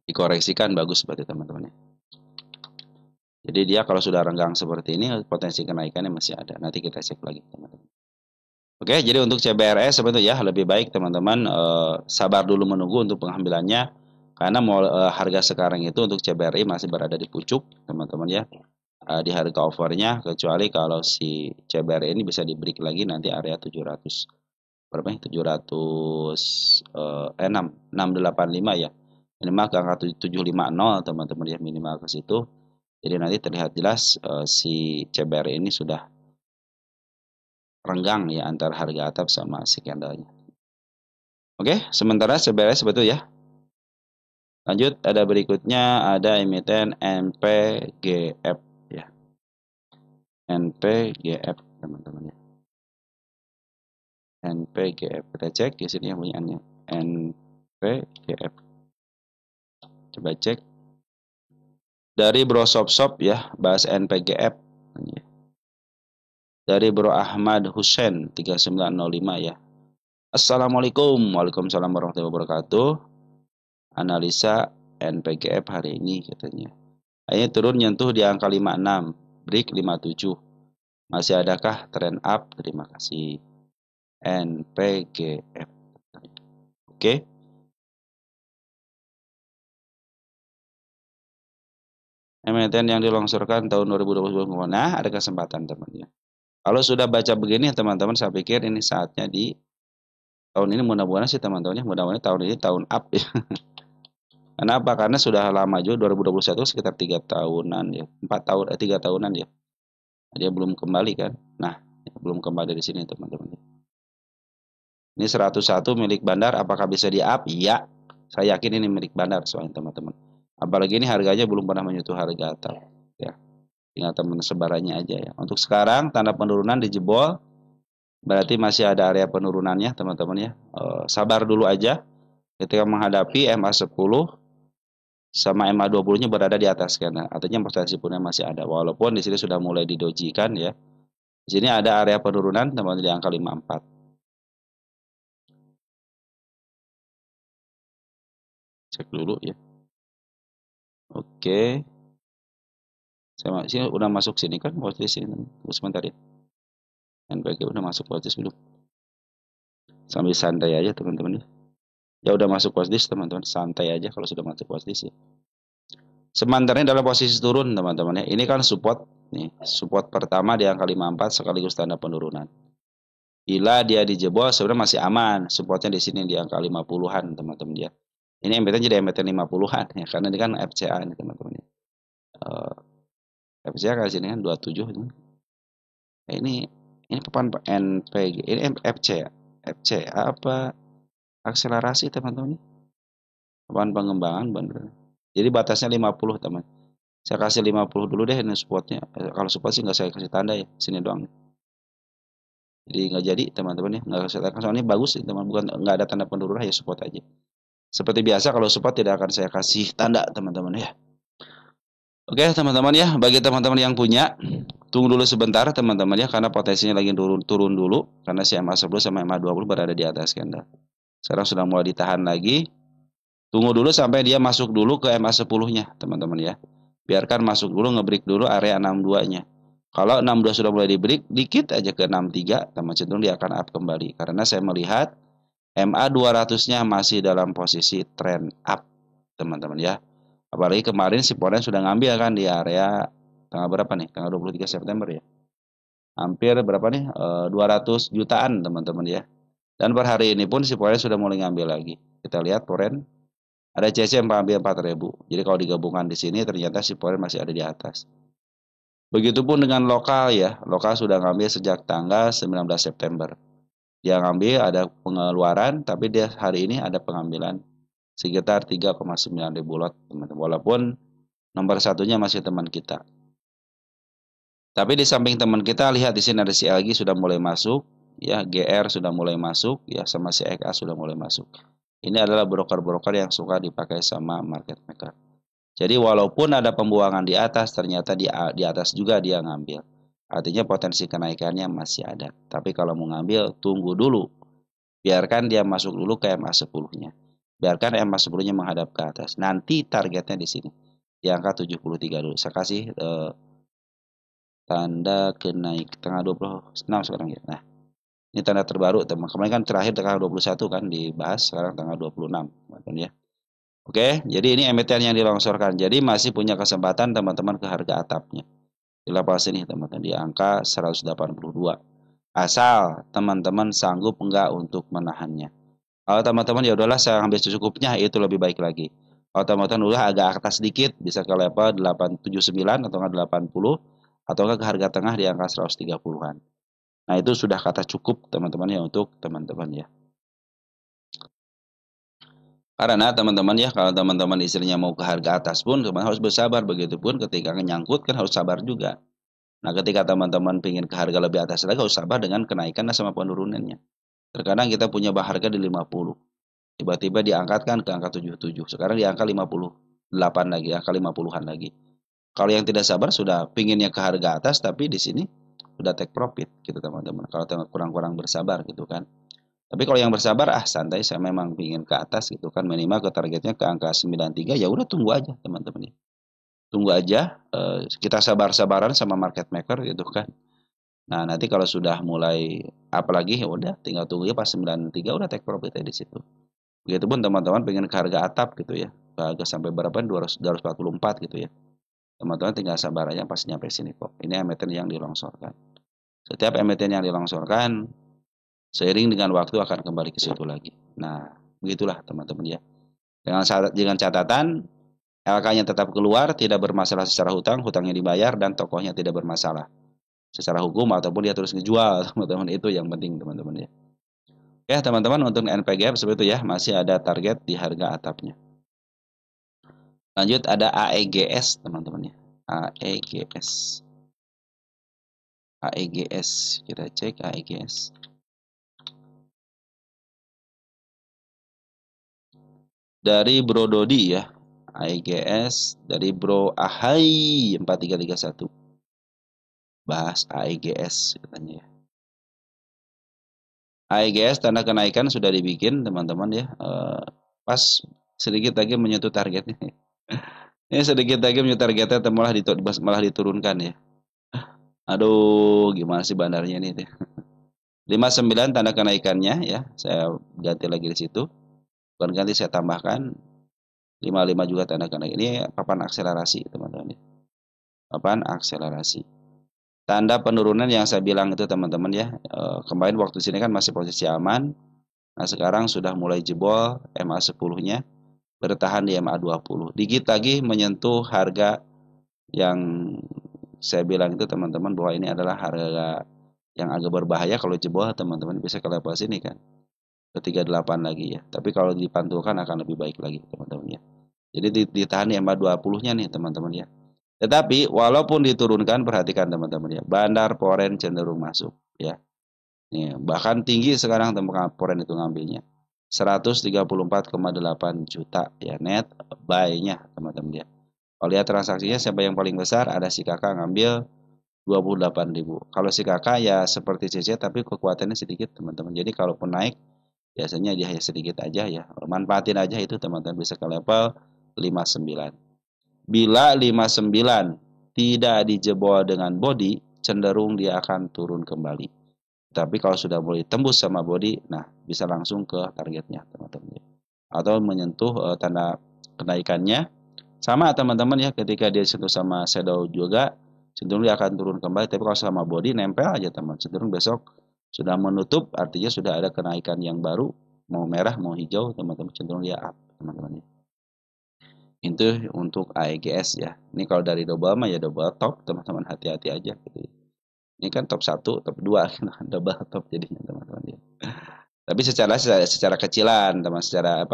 dikoreksikan bagus berarti teman-teman ya. Jadi dia kalau sudah renggang seperti ini, potensi kenaikannya masih ada. Nanti kita cek lagi teman-teman. Oke, jadi untuk CBRE sebetulnya ya lebih baik teman-teman sabar dulu menunggu untuk pengambilannya. Karena harga sekarang itu untuk CBRI masih berada di pucuk teman-teman ya. Di harga overnya, kecuali kalau si CBRI ini bisa di break lagi nanti area 700 berapa ya? 685 ya. Minimal ke angka 750 teman-teman ya, minimal ke situ. Jadi nanti terlihat jelas si CBRI ini sudah renggang ya antara harga atap sama si candlenya. Oke, sementara CBRI sebetulnya ya. Lanjut ada berikutnya ada emiten NPGF ya. NPGF teman-teman ya. NPGF kita cek di sini yang punyaannya NPGF. Coba cek dari Bro Shop ya, bahas NPGF. Dari Bro Ahmad Hussein 3905 ya. Assalamualaikum. Waalaikumsalam warahmatullahi wabarakatuh. Analisa NPGF hari ini katanya. Akhirnya turun nyentuh di angka 56, break 57. Masih adakah trend up? Terima kasih. NPGF. Oke. Emiten yang dilongsorkan tahun 2020. Nah, ada kesempatan teman-teman. Kalau sudah baca begini teman-teman, saya pikir ini saatnya di tahun ini mudah-mudahan sih teman-teman ya, mudah-mudahan tahun ini tahun up ya. Kenapa? Karena sudah lama juga 2021 sekitar 3 tahunan ya, 3 tahunan ya. Dia belum kembali kan. Nah, belum kembali di sini teman-teman. Ini 101 milik Bandar, apakah bisa di up? Iya. Saya yakin ini milik Bandar soalnya teman-teman. Apalagi ini harganya belum pernah menyentuh harga atap ya. Tinggal teman sebarannya aja ya. Untuk sekarang tanda penurunan dijebol, berarti masih ada area penurunannya teman-teman ya. Sabar dulu aja ketika menghadapi MA10 sama MA20-nya berada di atas kan. Artinya potensi punnya masih ada. Walaupun di sini sudah mulai didojikan ya. Di sini ada area penurunan teman-teman di angka 54. Cek dulu ya. Oke. Saya sini udah masuk sini kan watchlist ini. Tunggu sebentar ya. NPG udah masuk watchlist belum? Sambil santai aja teman-teman ya. Ya udah masuk watchlist teman-teman. Santai aja kalau sudah masuk watchlist ya. Sementara dalam posisi turun teman-teman ya. Ini kan support nih. Support pertama di angka 54 sekaligus tanda penurunan. Bila dia dijebol sebenarnya masih aman. Supportnya di sini di angka 50-an teman-teman ya. Ini MBT jadi MBT 50-an ya. Karena ini kan FCA ini teman-teman ya. FCA kan sini kan 27 ini. Ini papan NPG. Ini FCA. FCA apa akselerasi teman-teman. Papan pengembangan bener. Jadi batasnya 50 teman. Saya kasih 50 dulu deh ini supportnya. Kalau support sih nggak saya kasih tanda ya. Sini doang. Jadi nggak jadi teman-teman ya. Nggak kasih tanda. Soalnya bagus sih teman. Bukan nggak ada tanda penurunan ya support aja. Seperti biasa kalau support tidak akan saya kasih tanda teman-teman ya. Oke teman-teman ya. Bagi teman-teman yang punya. Tunggu dulu sebentar teman-teman ya. Karena potensinya lagi turun dulu. Karena si MA10 sama MA20 berada di atas candle. Sekarang sudah mulai ditahan lagi. Tunggu dulu sampai dia masuk dulu ke MA10-nya teman-teman ya. Biarkan masuk dulu, ngebreak dulu area 62-nya. Kalau 62 sudah mulai di-break, dikit aja ke 63, teman cenderung dia akan up kembali. Karena saya melihat MA 200-nya masih dalam posisi trend up, teman-teman ya. Apalagi kemarin si Poren sudah ngambil kan di area tanggal berapa nih? Tanggal 23 September ya. Hampir berapa nih? 200 jutaan, teman-teman ya. Dan per hari ini pun si Poren sudah mulai ngambil lagi. Kita lihat Poren ada CC yang mengambil 4.000. Jadi kalau digabungkan di sini ternyata si Poren masih ada di atas. Begitupun dengan lokal ya. Lokal sudah ngambil sejak tanggal 19 September. Dia ngambil ada pengeluaran tapi dia hari ini ada pengambilan sekitar 3,9 ribu lot teman-teman. Walaupun nomor satunya masih teman kita. Tapi di samping teman kita lihat di sini ada si LG sudah mulai masuk, ya GR sudah mulai masuk, ya sama si EKA sudah mulai masuk. Ini adalah broker-broker yang suka dipakai sama market maker. Jadi walaupun ada pembuangan di atas, ternyata di atas juga dia ngambil. artinya potensi kenaikannya masih ada. Tapi kalau mau ngambil, tunggu dulu. Biarkan dia masuk dulu ke MA10-nya. Biarkan MA10-nya menghadap ke atas. Nanti targetnya di sini. Di angka 73 dulu. Saya kasih tanda kenaik tanggal 26 sekarang ya. Nah, ini tanda terbaru teman. Kemarin kan terakhir tanggal 21 kan dibahas, sekarang tanggal 26, teman-teman ya. Oke, jadi ini emiten yang dilongsorkan. Jadi masih punya kesempatan teman-teman ke harga atapnya. Di level sini teman-teman di angka 182. Asal teman-teman sanggup enggak untuk menahannya. Kalau teman-teman ya udahlah saya ambil secukupnya, itu lebih baik lagi. Kalau teman-teman udah agak atas sedikit, bisa ke level 879 atau enggak 80 atau enggak ke harga tengah di angka 130-an. Nah, itu sudah kata cukup teman-teman ya untuk teman-teman ya. Karena teman-teman ya, kalau teman-teman istilahnya mau ke harga atas pun teman harus bersabar, begitupun ketika nyangkut kan harus sabar juga. Nah, ketika teman-teman ingin ke harga lebih atas lagi harus sabar dengan kenaikan sama penurunannya. Terkadang kita punya harga di 50. Tiba-tiba diangkatkan ke angka 77. Sekarang di angka 58 lagi, angka 50-an lagi. Kalau yang tidak sabar sudah pinginnya ke harga atas tapi di sini sudah take profit gitu teman-teman. Kalau kurang-kurang bersabar gitu kan. Tapi kalau yang bersabar santai, saya memang ingin ke atas gitu kan, minimal ke targetnya ke angka 93, ya udah tunggu aja teman-teman ya. Tunggu aja, kita sabar-sabaran sama market maker gitu kan. Nah, nanti kalau sudah mulai apalagi ya udah tinggal tunggu ya pas 93 udah take profit di situ. Begitupun teman-teman pengen ke harga atap gitu ya. Ke harga sampai berapa? 244 gitu ya. Teman-teman tinggal sabar aja pas nyampe sini kok. Ini emiten yang dilongsorkan. Setiap emiten yang dilongsorkan seiring dengan waktu akan kembali ke situ lagi. Nah, begitulah teman-teman ya. Dengan catatan LK-nya tetap keluar, tidak bermasalah secara hutang, hutangnya dibayar dan tokohnya tidak bermasalah secara hukum ataupun dia terus ngejual, teman-teman. Itu yang penting teman-teman ya. Oke, teman-teman, untuk NPGF seperti itu ya, masih ada target di harga atapnya. Lanjut ada AEGS teman-teman ya. AEGS. AEGS, kita cek AEGS. Dari Bro Dodi ya. AEGS dari Bro Ahai 4331. Bahas AEGS katanya ya. AEGS tanda kenaikan sudah dibikin teman-teman ya. Pas sedikit lagi menyentuh targetnya. Ini sedikit lagi menyentuh targetnya malah diturunkan ya. Aduh, gimana sih bandarnya ini teh. 59 tanda kenaikannya ya. Saya ganti lagi di situ. Bukan ganti, saya tambahkan 55 juga tanda kenaikan. Ini papan akselerasi teman-teman ya. Papan akselerasi. Tanda penurunan yang saya bilang itu teman-teman ya. Kemarin waktu sini kan masih posisi aman. Nah, sekarang sudah mulai jebol MA10-nya, bertahan di MA20. Dikit lagi menyentuh harga yang saya bilang itu teman-teman bahwa ini adalah harga yang agak berbahaya. Kalau jebol teman-teman bisa ke level sini kan. Ke 38 lagi ya. Tapi kalau dipantulkan akan lebih baik lagi teman-teman ya. Jadi ditahan di MA20-nya nih teman-teman ya. Tetapi walaupun diturunkan, perhatikan teman-teman ya. Bandar Foreign cenderung masuk ya. Nih, bahkan tinggi sekarang tempat Foreign itu ngambilnya. 134,8 juta ya net buy-nya teman-teman ya. Kalau lihat transaksinya siapa yang paling besar, ada si kakak ngambil 28.000. Kalau si kakak ya seperti CC tapi kekuatannya sedikit teman-teman. Jadi kalaupun naik biasanya dia hanya sedikit aja ya. Manfaatin aja itu teman-teman, bisa ke level 59. Bila 59 tidak dijebol dengan body, cenderung dia akan turun kembali. Tapi kalau sudah mulai tembus sama body, nah bisa langsung ke targetnya teman-teman. Atau menyentuh tanda kenaikannya. Sama teman-teman ya, ketika dia sentuh sama shadow juga, cenderung dia akan turun kembali. Tapi kalau sama body nempel aja teman, cenderung besok sudah menutup, artinya sudah ada kenaikan yang baru, mau merah mau hijau, teman-teman cenderung dia up teman-teman. Itu untuk AEGS ya. Ini kalau dari double mah ya double top, teman-teman hati-hati aja gitu ya. Ini kan top 1, top 2 double top jadinya teman-teman ya. Tapi secara kecilan, teman, secara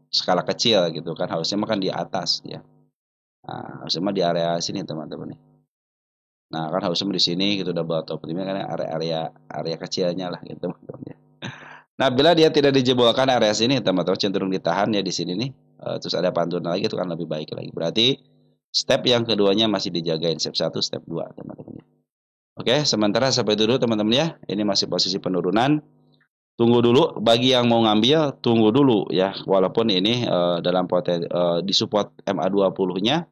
skala kecil gitu kan, harusnya makan di atas ya. Nah, harusnya mah di area sini teman-teman nih. Nah, kan harusnya di sini gitu double top. Ini kan area kecilnya lah gitu teman-teman ya. Nah, bila dia tidak dijebolkan area sini, teman-teman cenderung ditahan ya di sini nih. Terus ada pantulan lagi, itu kan lebih baik lagi. Berarti step yang keduanya masih dijagain, step 1, step 2 teman-teman. Oke, sementara sampai dulu teman-teman ya. Ini masih posisi penurunan. Tunggu dulu bagi yang mau ngambil, tunggu dulu ya. Walaupun ini dalam di support MA20-nya,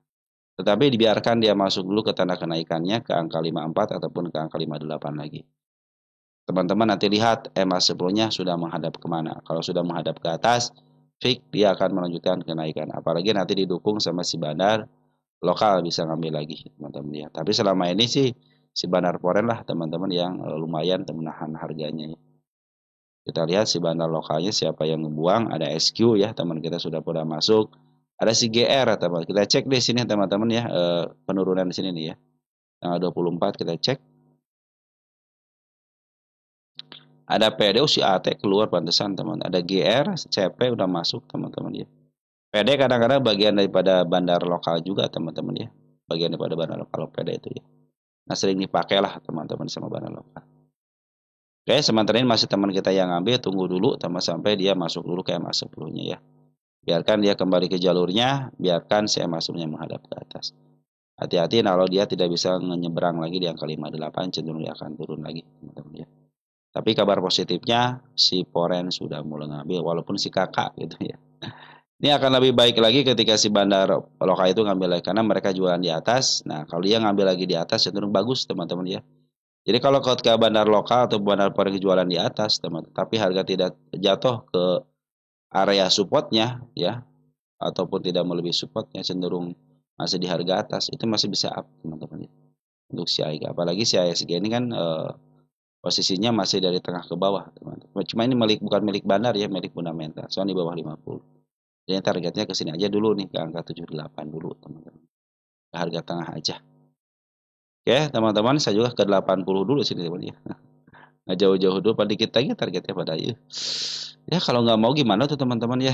tetapi dibiarkan dia masuk dulu ke tanda kenaikannya ke angka 54 ataupun ke angka 58 lagi. Teman-teman nanti lihat MA10-nya sudah menghadap kemana. Kalau sudah menghadap ke atas, fix dia akan melanjutkan kenaikan. Apalagi nanti didukung sama si bandar lokal bisa ngambil lagi teman-teman ya. Tapi selama ini sih si bandar foreign lah teman-teman yang lumayan menahan harganya ya. Kita lihat si bandar lokalnya siapa yang ngebuang, ada SQ ya, teman kita sudah pada masuk. Ada si GR teman. Kita cek di sini teman-teman ya, penurunan di sini nih ya. Tanggal 24 kita cek. Ada PDO si AT keluar pantesan teman. Ada GR, CP udah masuk teman-teman ya. PD kadang-kadang bagian daripada bandar lokal juga teman-teman ya. Bagian daripada bandar lokal PD itu ya. Nah sering dipakai lah teman-teman sama bandar lokal. Oke, sementara ini masih teman kita yang ngambil, tunggu dulu teman sampai dia masuk dulu ke MA10-nya ya. Biarkan dia kembali ke jalurnya, biarkan si MA10-nya menghadap ke atas. Hati-hati kalau dia tidak bisa menyeberang lagi di angka 58, cenderung dia akan turun lagi teman-teman ya. Tapi kabar positifnya si Foren sudah mulai ngambil walaupun si kakak gitu ya. Ini akan lebih baik lagi ketika si bandar lokal itu ngambil lagi karena mereka jualan di atas. Nah, kalau dia ngambil lagi di atas cenderung bagus teman-teman ya. Jadi kalau ketika bandar lokal atau bandar Foren jualan di atas teman, tapi harga tidak jatuh ke area supportnya ya ataupun tidak melebihi supportnya cenderung masih di harga atas itu masih bisa up teman-teman ya. Untuk si AIG apalagi si ASG ini kan posisinya masih dari tengah ke bawah teman-teman. Cuma ini bukan milik bandar ya, milik fundamental. Soalnya di bawah 50. Jadi targetnya ke sini aja dulu nih ke angka 78 dulu teman-teman. Ke harga tengah aja. Oke, teman-teman saya juga ke 80 dulu sini teman ya. Nggak jauh-jauh dulu pada dikit lagi targetnya pada ya. Ya kalau nggak mau gimana tuh teman-teman ya.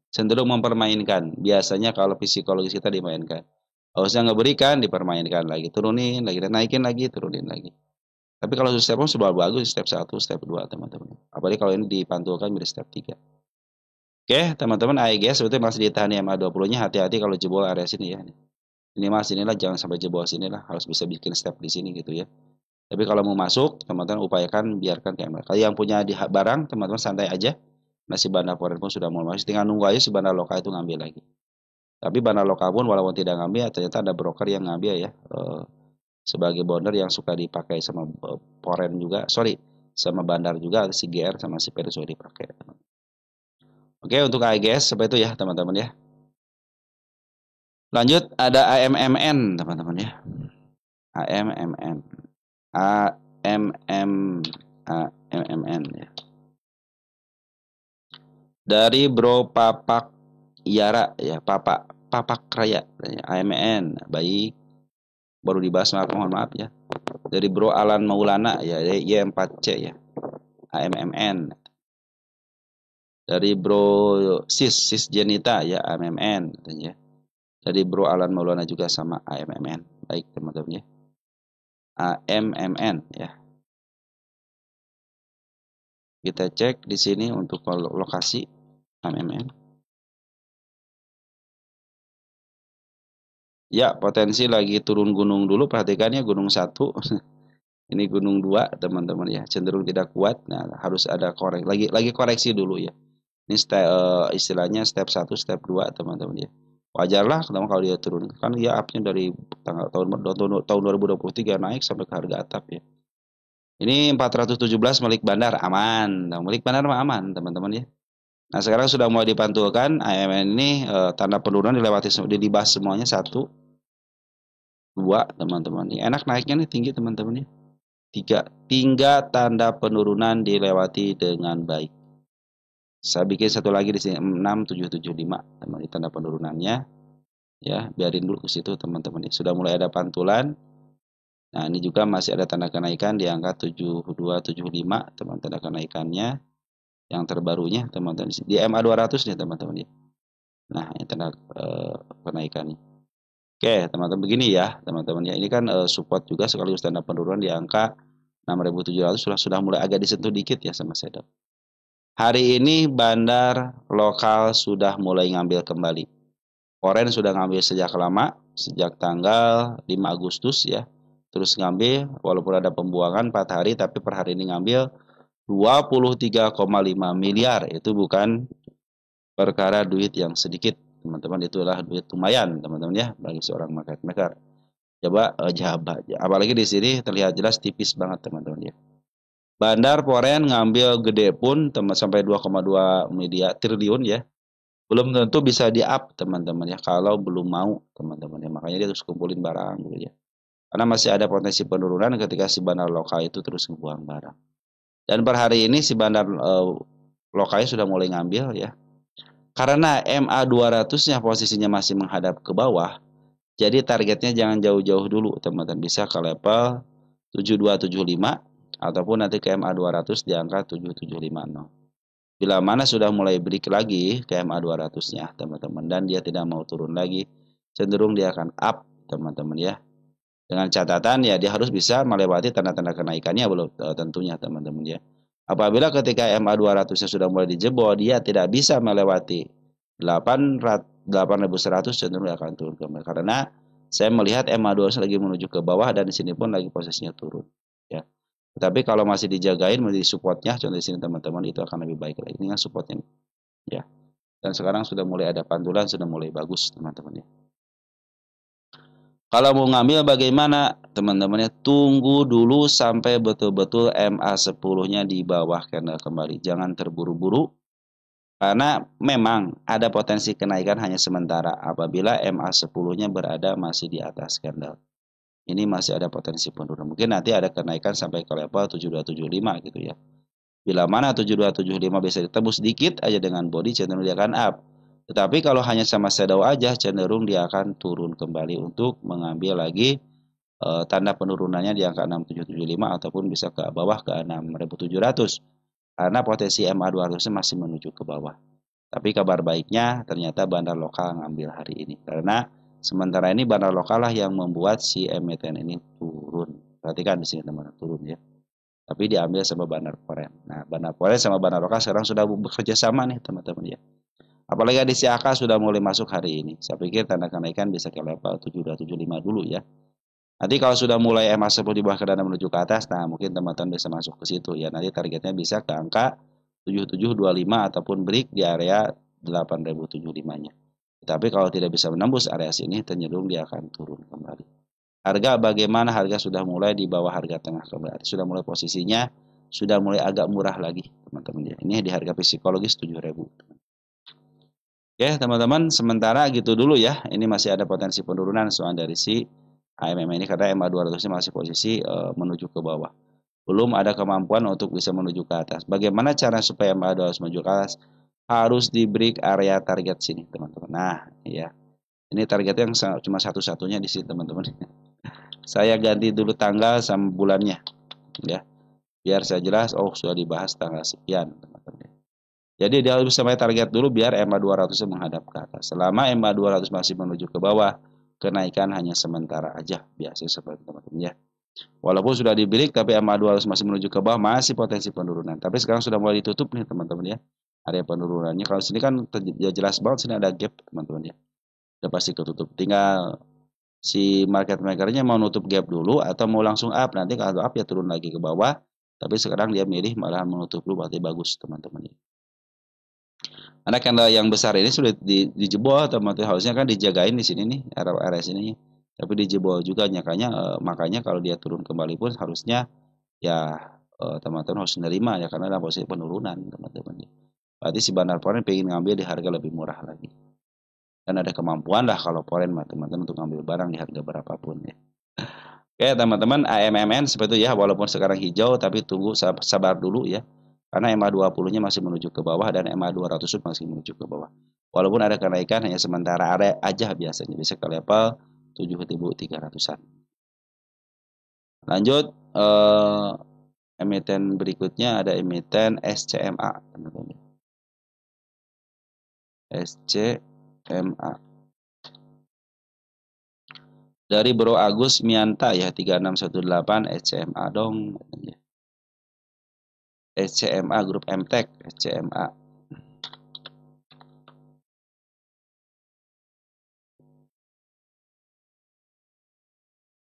Cenderung mempermainkan. Biasanya kalau psikologis kita dimainkan. Harusnya nggak berikan, dipermainkan lagi. Turunin lagi, naikin lagi, turunin lagi. Tapi kalau step sudah bagus, step 1, step 2 teman-teman. Apalagi kalau ini dipantulkan menjadi step 3. Oke, teman-teman, AEG sebetulnya masih ditahan di MA20-nya. Hati-hati kalau jebol area sini ya. Ini mas inilah jangan sampai jebol sini lah. Harus bisa bikin step di sini gitu ya. Tapi kalau mau masuk, teman-teman upayakan biarkan ke MA. Kalau yang punya di barang, teman-teman santai aja. Nah, si bandar foreign pun sudah mulai masuk. Tinggal nunggu aja si bandar lokal itu ngambil lagi. Tapi bandar lokal pun walaupun tidak ngambil, ternyata ada broker yang ngambil ya. Sebagai bonder yang suka dipakai sama foreign juga. Sorry, sama bandar juga. Si GR sama si PD sudah dipakai. Oke, untuk AEGS seperti itu ya teman-teman ya. Lanjut ada AMMN teman-teman ya. AMMN. AMMN ya. Dari Bro Papak Yara ya, Papak Raya ya, AMN. Baik. Baru dibahas mohon maaf ya. Dari Bro Alan Maulana ya, Y4C ya. AMMN. Dari Bro Sis Jenita ya, AMMN katanya. Dari Bro Alan Maulana juga sama AMMN. Baik teman-teman ya. AMMN ya. Kita cek di sini untuk lokasi AMMN. Ya, potensi lagi turun gunung dulu. Perhatikan ya, gunung 1. Ini gunung 2, teman-teman ya. Cenderung tidak kuat. Nah, harus ada lagi koreksi dulu ya. Ini istilahnya step 1, step 2, teman-teman ya. Wajarlah kalau dia turun. Kan dia up-nya dari tahun 2023 naik sampai ke harga atap ya. Ini 417 milik bandar aman. Nah, milik bandar mah aman, teman-teman ya. Nah, sekarang sudah mulai dipantulkan AMN ini tanda penurunan dilewati dibahas semuanya 1 2 teman-teman. Ini enak naiknya nih tinggi teman-teman ya. 3 tanda penurunan dilewati dengan baik. Saya bikin satu lagi di sini 6775 teman tanda penurunannya. Ya, biarin dulu ke situ teman-teman ya. Sudah mulai ada pantulan. Nah, ini juga masih ada tanda kenaikan di angka 7275 teman tanda kenaikannya. Yang terbarunya teman-teman di MA200 nih teman-teman ya. Nah, ini tanda kenaikannya. Oke, teman-teman begini ya, teman-teman ya. Ini kan support juga sekaligus tanda penurunan di angka 6.700 sudah mulai agak disentuh dikit ya sama setup. Hari ini bandar lokal sudah mulai ngambil kembali. Foreign sudah ngambil sejak lama, sejak tanggal 5 Agustus ya. terus ngambil walaupun ada pembuangan 4 hari tapi per hari ini ngambil 23,5 miliar. Itu bukan perkara duit yang sedikit, teman-teman. Itulah duit lumayan, teman-teman ya, bagi seorang market maker. Coba apalagi di sini terlihat jelas tipis banget, teman-teman ya. Bandar Poren ngambil gede pun sampai 2,2 miliar triliun ya. Belum tentu bisa di-up, teman-teman ya, kalau belum mau, teman-teman ya. Makanya dia terus kumpulin barang gitu ya. Karena masih ada potensi penurunan ketika si bandar lokal itu terus ngebuang barang. Dan per hari ini si bandar lokalnya sudah mulai ngambil ya. Karena MA 200-nya posisinya masih menghadap ke bawah, jadi targetnya jangan jauh-jauh dulu, teman-teman. Bisa ke level 7275 ataupun nanti ke MA 200 di angka 7750. Bila mana sudah mulai break lagi ke MA 200-nya, teman-teman, dan dia tidak mau turun lagi, cenderung dia akan up, teman-teman ya. Dengan catatan ya dia harus bisa melewati tanda-tanda kenaikannya belum tentunya, teman-teman ya. Apabila ketika MA 200-nya sudah mulai dijebol, dia tidak bisa melewati 8.100, cenderung akan turun kembali. Karena saya melihat MA 200 lagi menuju ke bawah dan di sini pun lagi posisinya turun ya. Tetapi kalau masih dijagain menjadi supportnya, contoh di sini teman-teman, itu akan lebih baik lagi. Ini kan supportnya ya. Dan sekarang sudah mulai ada pantulan, sudah mulai bagus, teman-teman ya. Kalau mau ngambil bagaimana? Teman-temannya tunggu dulu sampai betul-betul MA 10-nya di bawah candle kembali. Jangan terburu-buru karena memang ada potensi kenaikan hanya sementara apabila MA 10-nya berada masih di atas candle. Ini masih ada potensi penurunan. Mungkin nanti ada kenaikan sampai ke level 7275 gitu ya. Bila mana 7275 bisa ditembus sedikit aja dengan body, cenderung dia akan up. Tetapi kalau hanya sama shadow aja, cenderung dia akan turun kembali untuk mengambil lagi tanda penurunannya di angka 6775 ataupun bisa ke bawah ke 6700. Karena potensi MA 200 masih menuju ke bawah. Tapi kabar baiknya ternyata bandar lokal ngambil hari ini. Karena sementara ini bandar lokal lah yang membuat si emiten ini turun. Perhatikan di sini teman-teman, turun ya. Tapi diambil sama bandar Poren. Nah, bandar Poren sama bandar lokal sekarang sudah bekerja sama nih teman-teman ya. Apalagi di CAK sudah mulai masuk hari ini. Saya pikir tanda kenaikan bisa ke level 7275 dulu ya. Nanti kalau sudah mulai MA 10 di bawah ke dana menuju ke atas, nah mungkin teman-teman bisa masuk ke situ ya. Nanti targetnya bisa ke angka 7725 ataupun break di area 8075-nya. Tapi kalau tidak bisa menembus area sini, cenderung dia akan turun kembali. Harga bagaimana? Harga sudah mulai di bawah harga tengah kembali. Sudah mulai posisinya, sudah mulai agak murah lagi, teman-teman ya. Ini di harga psikologis 7.000. Oke, teman-teman, sementara gitu dulu ya. Ini masih ada potensi penurunan soal dari si AMM ini karena MA 200-nya masih posisi menuju ke bawah. Belum ada kemampuan untuk bisa menuju ke atas. Bagaimana cara supaya MA 200 menuju ke atas? Harus di break area target sini, teman-teman. Nah, ya. Ini targetnya yang cuma satu-satunya di sini, teman-teman. Saya ganti dulu tanggal sama bulannya, ya. Biar saya jelas, oh sudah dibahas tanggal sekian, teman-teman. Jadi dia harus sampai target dulu biar MA 200 menghadap ke atas. Selama MA 200 masih menuju ke bawah, kenaikan hanya sementara aja, biasa seperti teman-teman ya. Walaupun sudah dibilik tapi MA 200 masih menuju ke bawah, masih potensi penurunan. Tapi sekarang sudah mulai ditutup nih teman-teman ya. Area penurunannya. Kalau sini kan ya jelas banget sini ada gap teman-teman ya. Udah pasti ketutup. Tinggal si market makernya mau nutup gap dulu atau mau langsung up. Nanti kalau up ya turun lagi ke bawah. Tapi sekarang dia milih malah menutup dulu, berarti bagus teman-teman ya. Karena candle yang besar ini sudah dijebol, teman-teman, harusnya kan dijagain di sini nih, area sini. Tapi dijebol juga, makanya kalau dia turun kembali pun harusnya ya teman-teman harus menerima ya karena ada posisi penurunan, teman-teman. Berarti si bandar Poren pengen ngambil di harga lebih murah lagi. Dan ada kemampuan lah kalau Poren teman-teman untuk ngambil barang di harga berapapun ya. Oke teman-teman, AMMN seperti itu ya, walaupun sekarang hijau tapi tunggu sabar dulu ya. Karena MA 20-nya masih menuju ke bawah dan MA 200 masih menuju ke bawah. Walaupun ada kenaikan hanya sementara area aja biasanya bisa ke level 7.300-an. Lanjut emiten berikutnya ada emiten SCMA, teman-teman. SCMA. Dari Bro Agus Mianta ya 3618 SCMA dong. SCMA Grup MTech SCMA.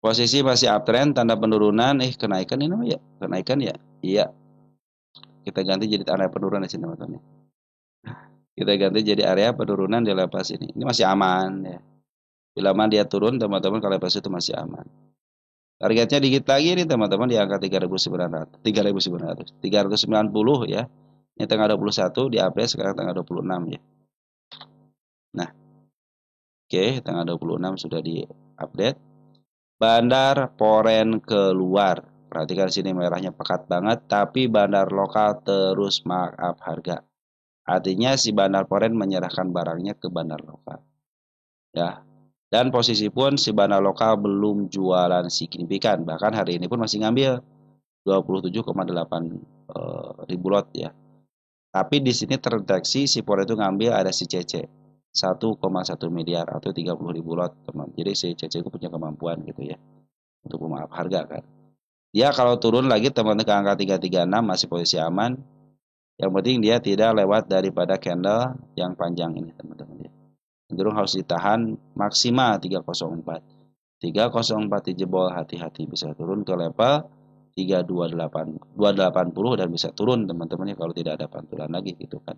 Posisi masih uptrend, tanda penurunan, kenaikan ini ya, kenaikan ya. Iya, kita ganti jadi area penurunan di sini teman-teman. Kita ganti jadi area penurunan di level sini. Ini masih aman ya. Bila mana dia turun teman-teman kalau level itu masih aman. Targetnya dikit lagi nih teman-teman di angka 3.900, 390 ya. Ini tanggal 21 di update sekarang tanggal 26 ya. Nah, oke, tanggal 26 sudah di update. Bandar Poren keluar. Perhatikan sini merahnya pekat banget, tapi bandar lokal terus markup harga. Artinya si bandar Poren menyerahkan barangnya ke bandar lokal. Ya. Dan posisi pun si bandar lokal belum jualan signifikan. Bahkan hari ini pun masih ngambil 27,8 ribu lot ya. Tapi di sini terdeteksi si Poren itu ngambil ada si CC 1,1 miliar atau 30.000 lot teman. Jadi si CC itu punya kemampuan gitu ya untuk memaaf harga kan. Ya kalau turun lagi teman-teman ke angka 336 masih posisi aman. Yang penting dia tidak lewat daripada candle yang panjang ini teman-teman ya. Cenderung harus ditahan maksimal 304. 304 dijebol hati-hati bisa turun ke level 328 280 dan bisa turun teman-teman ya kalau tidak ada pantulan lagi gitu kan.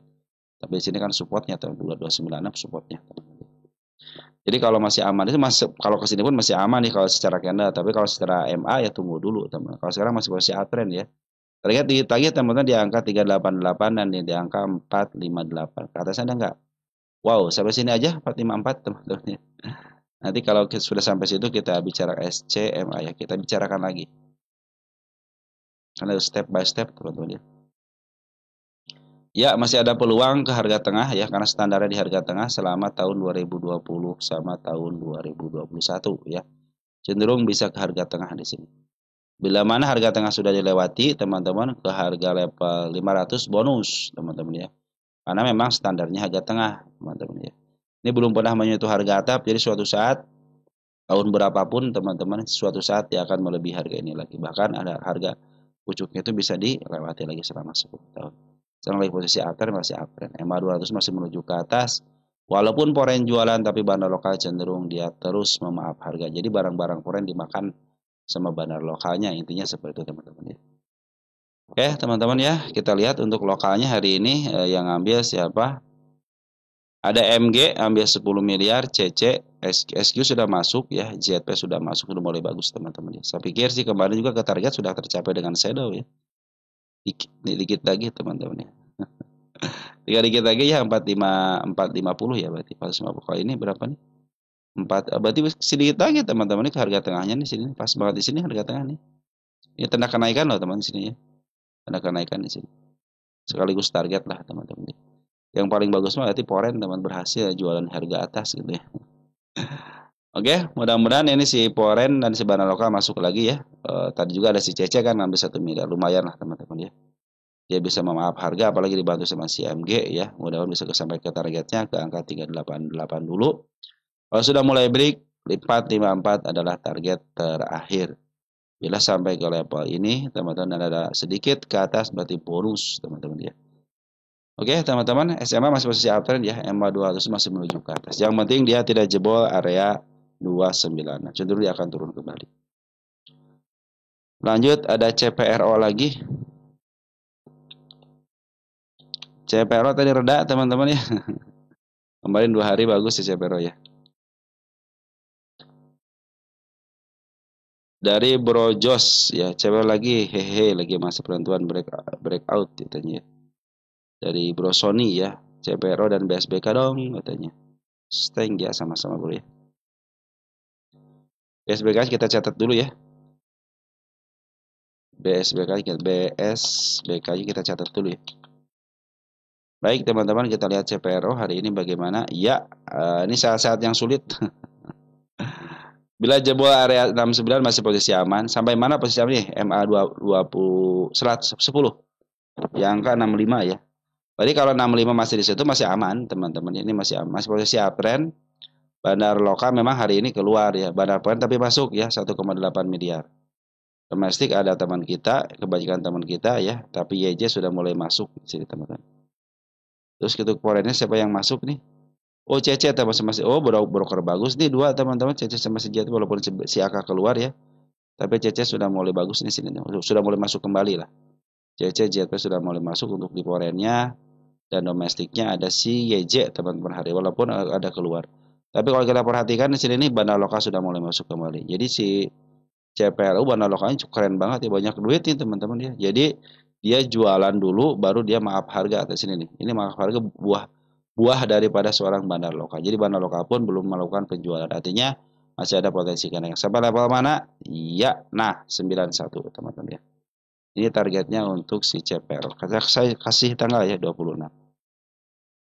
Tapi di sini kan supportnya teman 2296 supportnya. Jadi kalau masih aman itu masuk kalau ke sini pun masih aman nih kalau secara candle, tapi kalau secara MA ya tunggu dulu teman. Kalau sekarang masih posisi uptrend ya. Target di target teman-teman di angka 388 dan di angka 458. Ke atasnya ada enggak? Wow, sampai sini aja 454 teman-teman. Nanti kalau sudah sampai situ kita bicara SCMA ya, kita bicarakan lagi. Karena step by step teman-teman ya. Ya, masih ada peluang ke harga tengah ya, karena standarnya di harga tengah selama tahun 2020 sama tahun 2021 ya. Cenderung bisa ke harga tengah di sini. Bila mana harga tengah sudah dilewati, teman-teman ke harga level 500 bonus, teman-teman ya. Karena memang standarnya harga tengah, teman-teman ya. Ini belum pernah menyentuh harga atap, jadi suatu saat tahun berapapun teman-teman suatu saat dia akan melebihi harga ini lagi. Bahkan ada harga pucuknya itu bisa dilewati lagi selama 10 tahun. Sekarang lagi posisi uptrend masih uptrend. MA 200 masih menuju ke atas. Walaupun Poren jualan tapi bandar lokal cenderung dia terus memaaf harga. Jadi barang-barang Poren dimakan sama bandar lokalnya, intinya seperti itu teman-teman ya. Oke teman-teman ya, kita lihat untuk lokalnya hari ini yang ambil siapa? Ada MG ambil 10 miliar, CC, SQ sudah masuk ya, ZP sudah masuk, sudah mulai bagus teman-teman ya. Saya pikir sih kemarin juga ke target sudah tercapai dengan shadow ya. Dikit lagi teman-teman ya. Dikit lagi ya 450 ya berarti 450. Kalau ini berapa nih? 4 berarti sedikit lagi teman-teman ini ke harga tengahnya nih sini. Pas banget di sini harga tengah nih. Ini tanda kenaikan loh teman di sini ya. Tanda kenaikan di sini. Sekaligus target lah teman-teman. Yang paling bagus mah berarti Poren teman berhasil jualan harga atas gitu ya. Oke, mudah-mudahan ini si Poren dan si bandar lokal masuk lagi ya. Tadi juga ada si Cece kan ngambil 1 miliar, lumayan lah teman-teman ya. Dia bisa memaaf harga apalagi dibantu sama si MG ya. Mudah-mudahan bisa sampai ke targetnya ke angka 388 dulu. Kalau sudah mulai break 454 adalah target terakhir. Bila sampai ke level ini, teman-teman ada sedikit ke atas berarti bonus, teman-teman ya. Oke, teman-teman, SMA masih posisi uptrend ya, MA 200 masih menuju ke atas. Yang penting dia tidak jebol area 29. Nah, cenderung dia akan turun kembali. Lanjut ada CPRO lagi. CPRO tadi reda, teman-teman ya. Kemarin 2 hari bagus ya CPRO ya. Dari Bro Jos ya, CPRO lagi hehe lagi masa penentuan breakout katanya. Dari Bro Sony ya, CPRO dan BSBK dong katanya. Steng ya sama-sama bro ya. BSBK kita catat dulu ya. BSBK kita catat dulu ya. Baik teman-teman, kita lihat CPRO hari ini bagaimana. Ya, ini saat-saat yang sulit. Bila jebol area 69 masih posisi aman. Sampai mana posisi aman nih? MA 20 10. Yang angka 65 ya. Berarti kalau 65 masih di situ masih aman teman-teman. Ini masih aman. Masih posisi uptrend. Bandar lokal memang hari ini keluar ya. Bandar poin tapi masuk ya 1,8 miliar. Domestik ada teman kita, kebanyakan teman kita ya. Tapi YJ sudah mulai masuk di sini teman-teman. Terus gitu poinnya siapa yang masuk nih? Oh CC sama masih oh broker bagus nih dua teman-teman, CC sama si JT walaupun si AK keluar ya. Tapi CC sudah mulai bagus nih sini nih. Sudah mulai masuk kembali lah. CC JP sudah mulai masuk untuk di foreignnya dan domestiknya ada si YJ teman-teman hari walaupun ada keluar. Tapi kalau kita perhatikan di sini nih bandar lokal sudah mulai masuk kembali. Jadi si CPLU bandar lokalnya cukup keren banget ya, banyak duit nih teman-teman ya. Jadi dia jualan dulu baru dia maaf harga atas sini nih. Ini maaf harga buah daripada seorang bandar lokal. Jadi bandar lokal pun belum melakukan penjualan. Artinya masih ada potensi kenaikan. Sampai level mana? Iya, nah 91 teman-teman ya. Ini targetnya untuk si CPL. Saya kasih tanggal ya 26.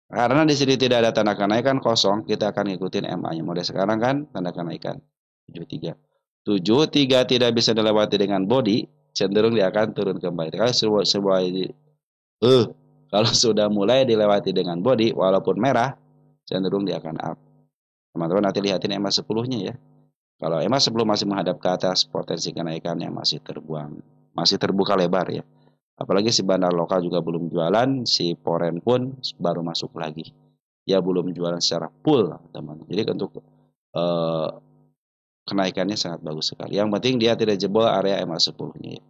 Karena di sini tidak ada tanda kenaikan kosong, kita akan ngikutin MA-nya. Model sekarang kan tanda kenaikan 73. 73 tidak bisa dilewati dengan body, cenderung dia akan turun kembali. Kalau sudah mulai dilewati dengan body, walaupun merah, cenderung dia akan up. Teman-teman nanti lihatin EMA 10-nya ya. Kalau EMA 10 masih menghadap ke atas, potensi kenaikannya masih terbuka lebar ya. Apalagi si bandar lokal juga belum jualan, si foreign pun baru masuk lagi. Dia belum jualan secara full, teman. Jadi untuk kenaikannya sangat bagus sekali. Yang penting dia tidak jebol area MA 10-nya ya.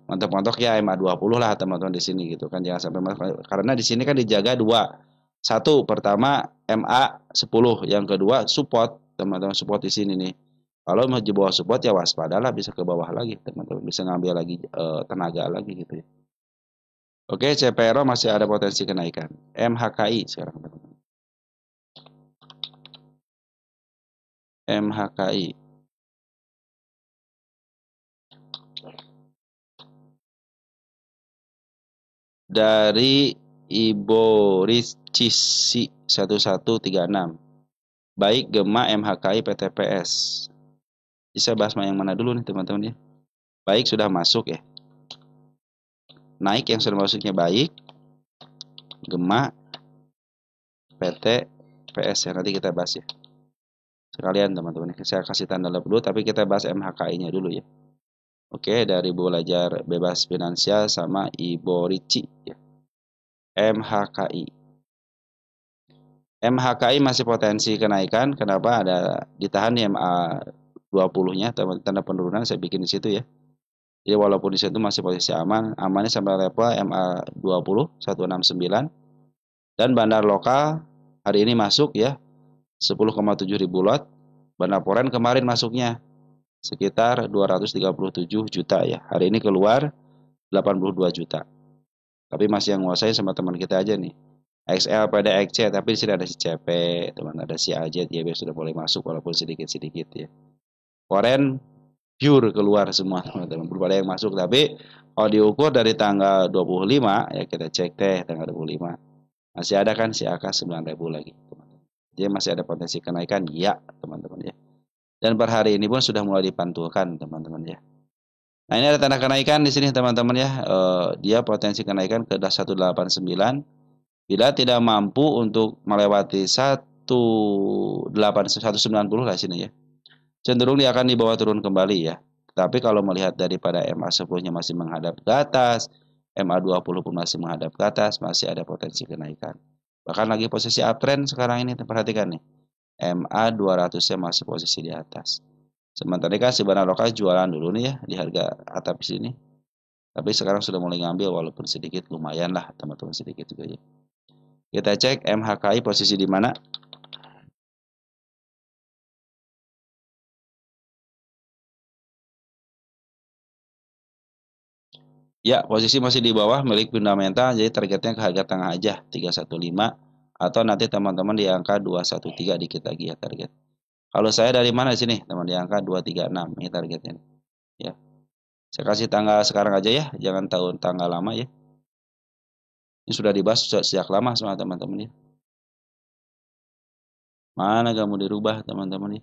Mantap-mantap ya MA 20 lah teman-teman di sini gitu kan. Jangan sampai karena di sini kan dijaga dua. Satu, pertama MA 10, yang kedua support, teman-teman support di sini nih. Kalau mau jebol support ya waspadalah bisa ke bawah lagi, teman-teman. Bisa ngambil lagi tenaga lagi gitu ya. Oke, CPRO masih ada potensi kenaikan. MHKI sekarang, teman-teman. MHKI. Dari Ibo Ricisi 1136. Baik Gema MHKI PTPS. Bisa bahas yang mana dulu nih teman-teman ya. Baik sudah masuk ya. Naik yang sudah masuknya baik. Gema PT PS ya, nanti kita bahas ya. Sekalian teman-teman, saya kasih tanda lab dulu tapi kita bahas MHKI-nya dulu ya. Oke, dari belajar bebas finansial sama Ibo Ricci ya. MHKI. MHKI masih potensi kenaikan. Kenapa? Ada ditahan di MA 20-nya, tanda penurunan saya bikin di situ ya. Jadi walaupun di situ masih posisi aman, amannya sampai level MA 20 169. Dan bandar lokal hari ini masuk ya 10,7 ribu lot. Bandar foreign kemarin masuknya sekitar 237 juta ya. Hari ini keluar 82 juta. Tapi masih yang nguasain sama teman kita aja nih. XL pada XC, tapi di sini ada si CP, teman ada si AJ, dia sudah mulai masuk walaupun sedikit-sedikit ya. Foreign pure keluar semua teman-teman, belum ada yang masuk. Tapi kalau diukur dari tanggal 25 ya, kita cek teh tanggal 25 masih ada kan si AK 9.000 lagi teman-teman. Dia masih ada potensi kenaikan ya teman-teman ya. Dan per hari ini pun sudah mulai dipantulkan teman-teman ya. Nah ini ada tanda kenaikan di sini teman-teman ya. Dia potensi kenaikan ke 189 bila tidak mampu untuk melewati 190 lah sini ya. Cenderung dia akan dibawa turun kembali ya. Tapi kalau melihat daripada MA 10-nya masih menghadap ke atas, MA 20 pun masih menghadap ke atas, masih ada potensi kenaikan. Bahkan lagi posisi uptrend sekarang ini, perhatikan nih. MA 200-nya masih posisi di atas. Sementara ini kan si bandar lokal jualan dulu nih ya di harga atap sini. Tapi sekarang sudah mulai ngambil walaupun sedikit, lumayan lah teman-teman, sedikit juga ya. Kita cek MHKI posisi di mana. Ya, posisi masih di bawah milik fundamental, jadi targetnya ke harga tengah aja 315 atau nanti teman-teman di angka 213 dikit lagi ya target. Kalau saya dari mana sini? Teman di angka 236 ini targetnya. Ya. Saya kasih tanggal sekarang aja ya, jangan tahun tanggal lama ya. Ini sudah dibahas sejak lama sama teman-teman ya. Mana gak mau dirubah teman-teman ya.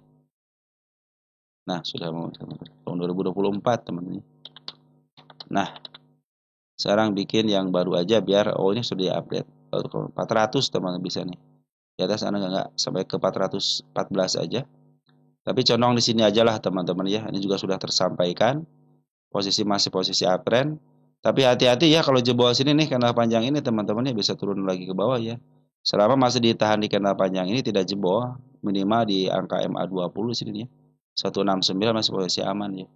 Nah, sudah mau teman-teman. Tahun 2024 teman-teman. Nah, sekarang bikin yang baru aja biar ini sudah di-update. 400 teman-teman bisa nih. Di atas sana enggak sampai ke 414 aja. Tapi condong di sini aja lah teman-teman ya. Ini juga sudah tersampaikan. Posisi masih posisi uptrend. Tapi hati-hati ya kalau jebol sini nih karena panjang ini teman-teman ya bisa turun lagi ke bawah ya. Selama masih ditahan di candle panjang ini tidak jebol, minimal di angka MA20 sini nih. 169 masih posisi aman ya.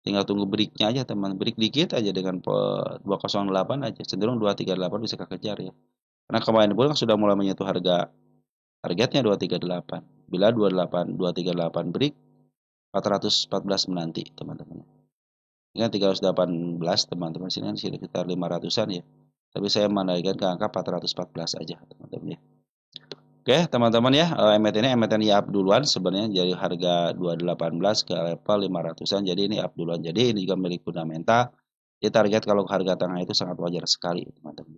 Tinggal tunggu breaknya aja teman, break dikit aja dengan 208 aja, cenderung 238 bisa kekejar ya. Karena kemarin pun sudah mulai menyentuh harga targetnya 238. Bila 238 break 414 menanti teman-teman. Ini kan 318 teman-teman, sini kan sekitar 500-an ya. Tapi saya menaikkan ke angka 414 aja teman-teman ya. Oke teman-teman ya, emiten ini up duluan sebenarnya jadi harga 218 ke level 500-an, jadi ini up duluan. Jadi ini juga milik fundamental. Di target kalau harga tengah itu sangat wajar sekali teman-teman.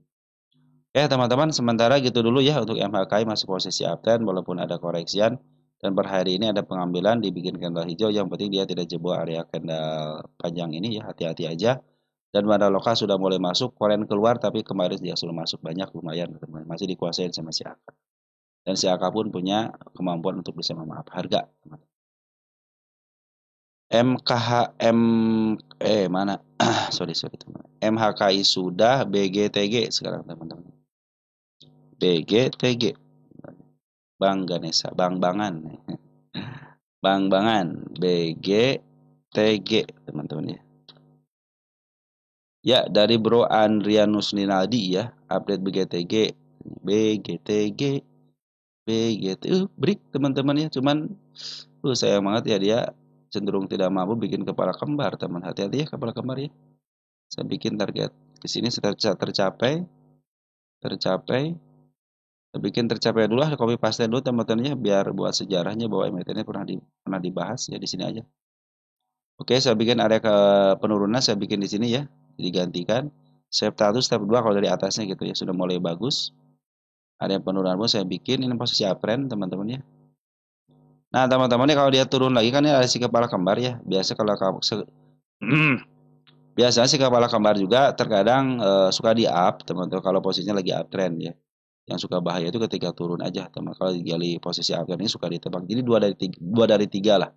Oke teman-teman, sementara gitu dulu ya untuk MHKI masih posisi uptrend walaupun ada koreksian. Dan per hari ini ada pengambilan dibikin candle hijau, yang penting dia tidak jebol area candle panjang ini ya, hati-hati aja. Dan mana lokal sudah mulai masuk, Korean keluar tapi kemarin dia sudah masuk banyak lumayan teman-teman, masih dikuasain sama si AK. Dan si AK pun punya kemampuan untuk bisa memaaf harga. MKHM mana? sorry teman. MHKI sudah, BGTG sekarang teman-teman. BGTG. Bang Ganesha, Bang Bangan. Bang Bangan, BGTG teman-teman ya. Ya, dari Bro Andrianus Ninaldi ya, update BGTG. BGTG break teman-teman ya, cuman sayang banget ya, dia cenderung tidak mampu bikin kepala kembar teman. Hati-hati ya kepala kembar ya. Saya bikin target di sini tercapai. Saya bikin tercapai dulu lah, copy paste dulu teman-teman ya, biar buat sejarahnya bahwa emitennya pernah dibahas ya di sini aja. Oke, saya bikin area ke penurunan, saya bikin di sini ya, digantikan step 1, step 2 kalau dari atasnya gitu ya, sudah mulai bagus. Area penurunan pun saya bikin, ini posisi uptrend teman-teman ya. Nah teman-teman ini kalau dia turun lagi kan ini ada si kepala kembar ya. Biasa kalau biasanya si kepala kembar juga terkadang suka di up teman-teman kalau posisinya lagi uptrend ya. Yang suka bahaya itu ketika turun aja teman. Kalau digali posisi uptrend ini suka ditebak. Jadi dua dari tiga lah.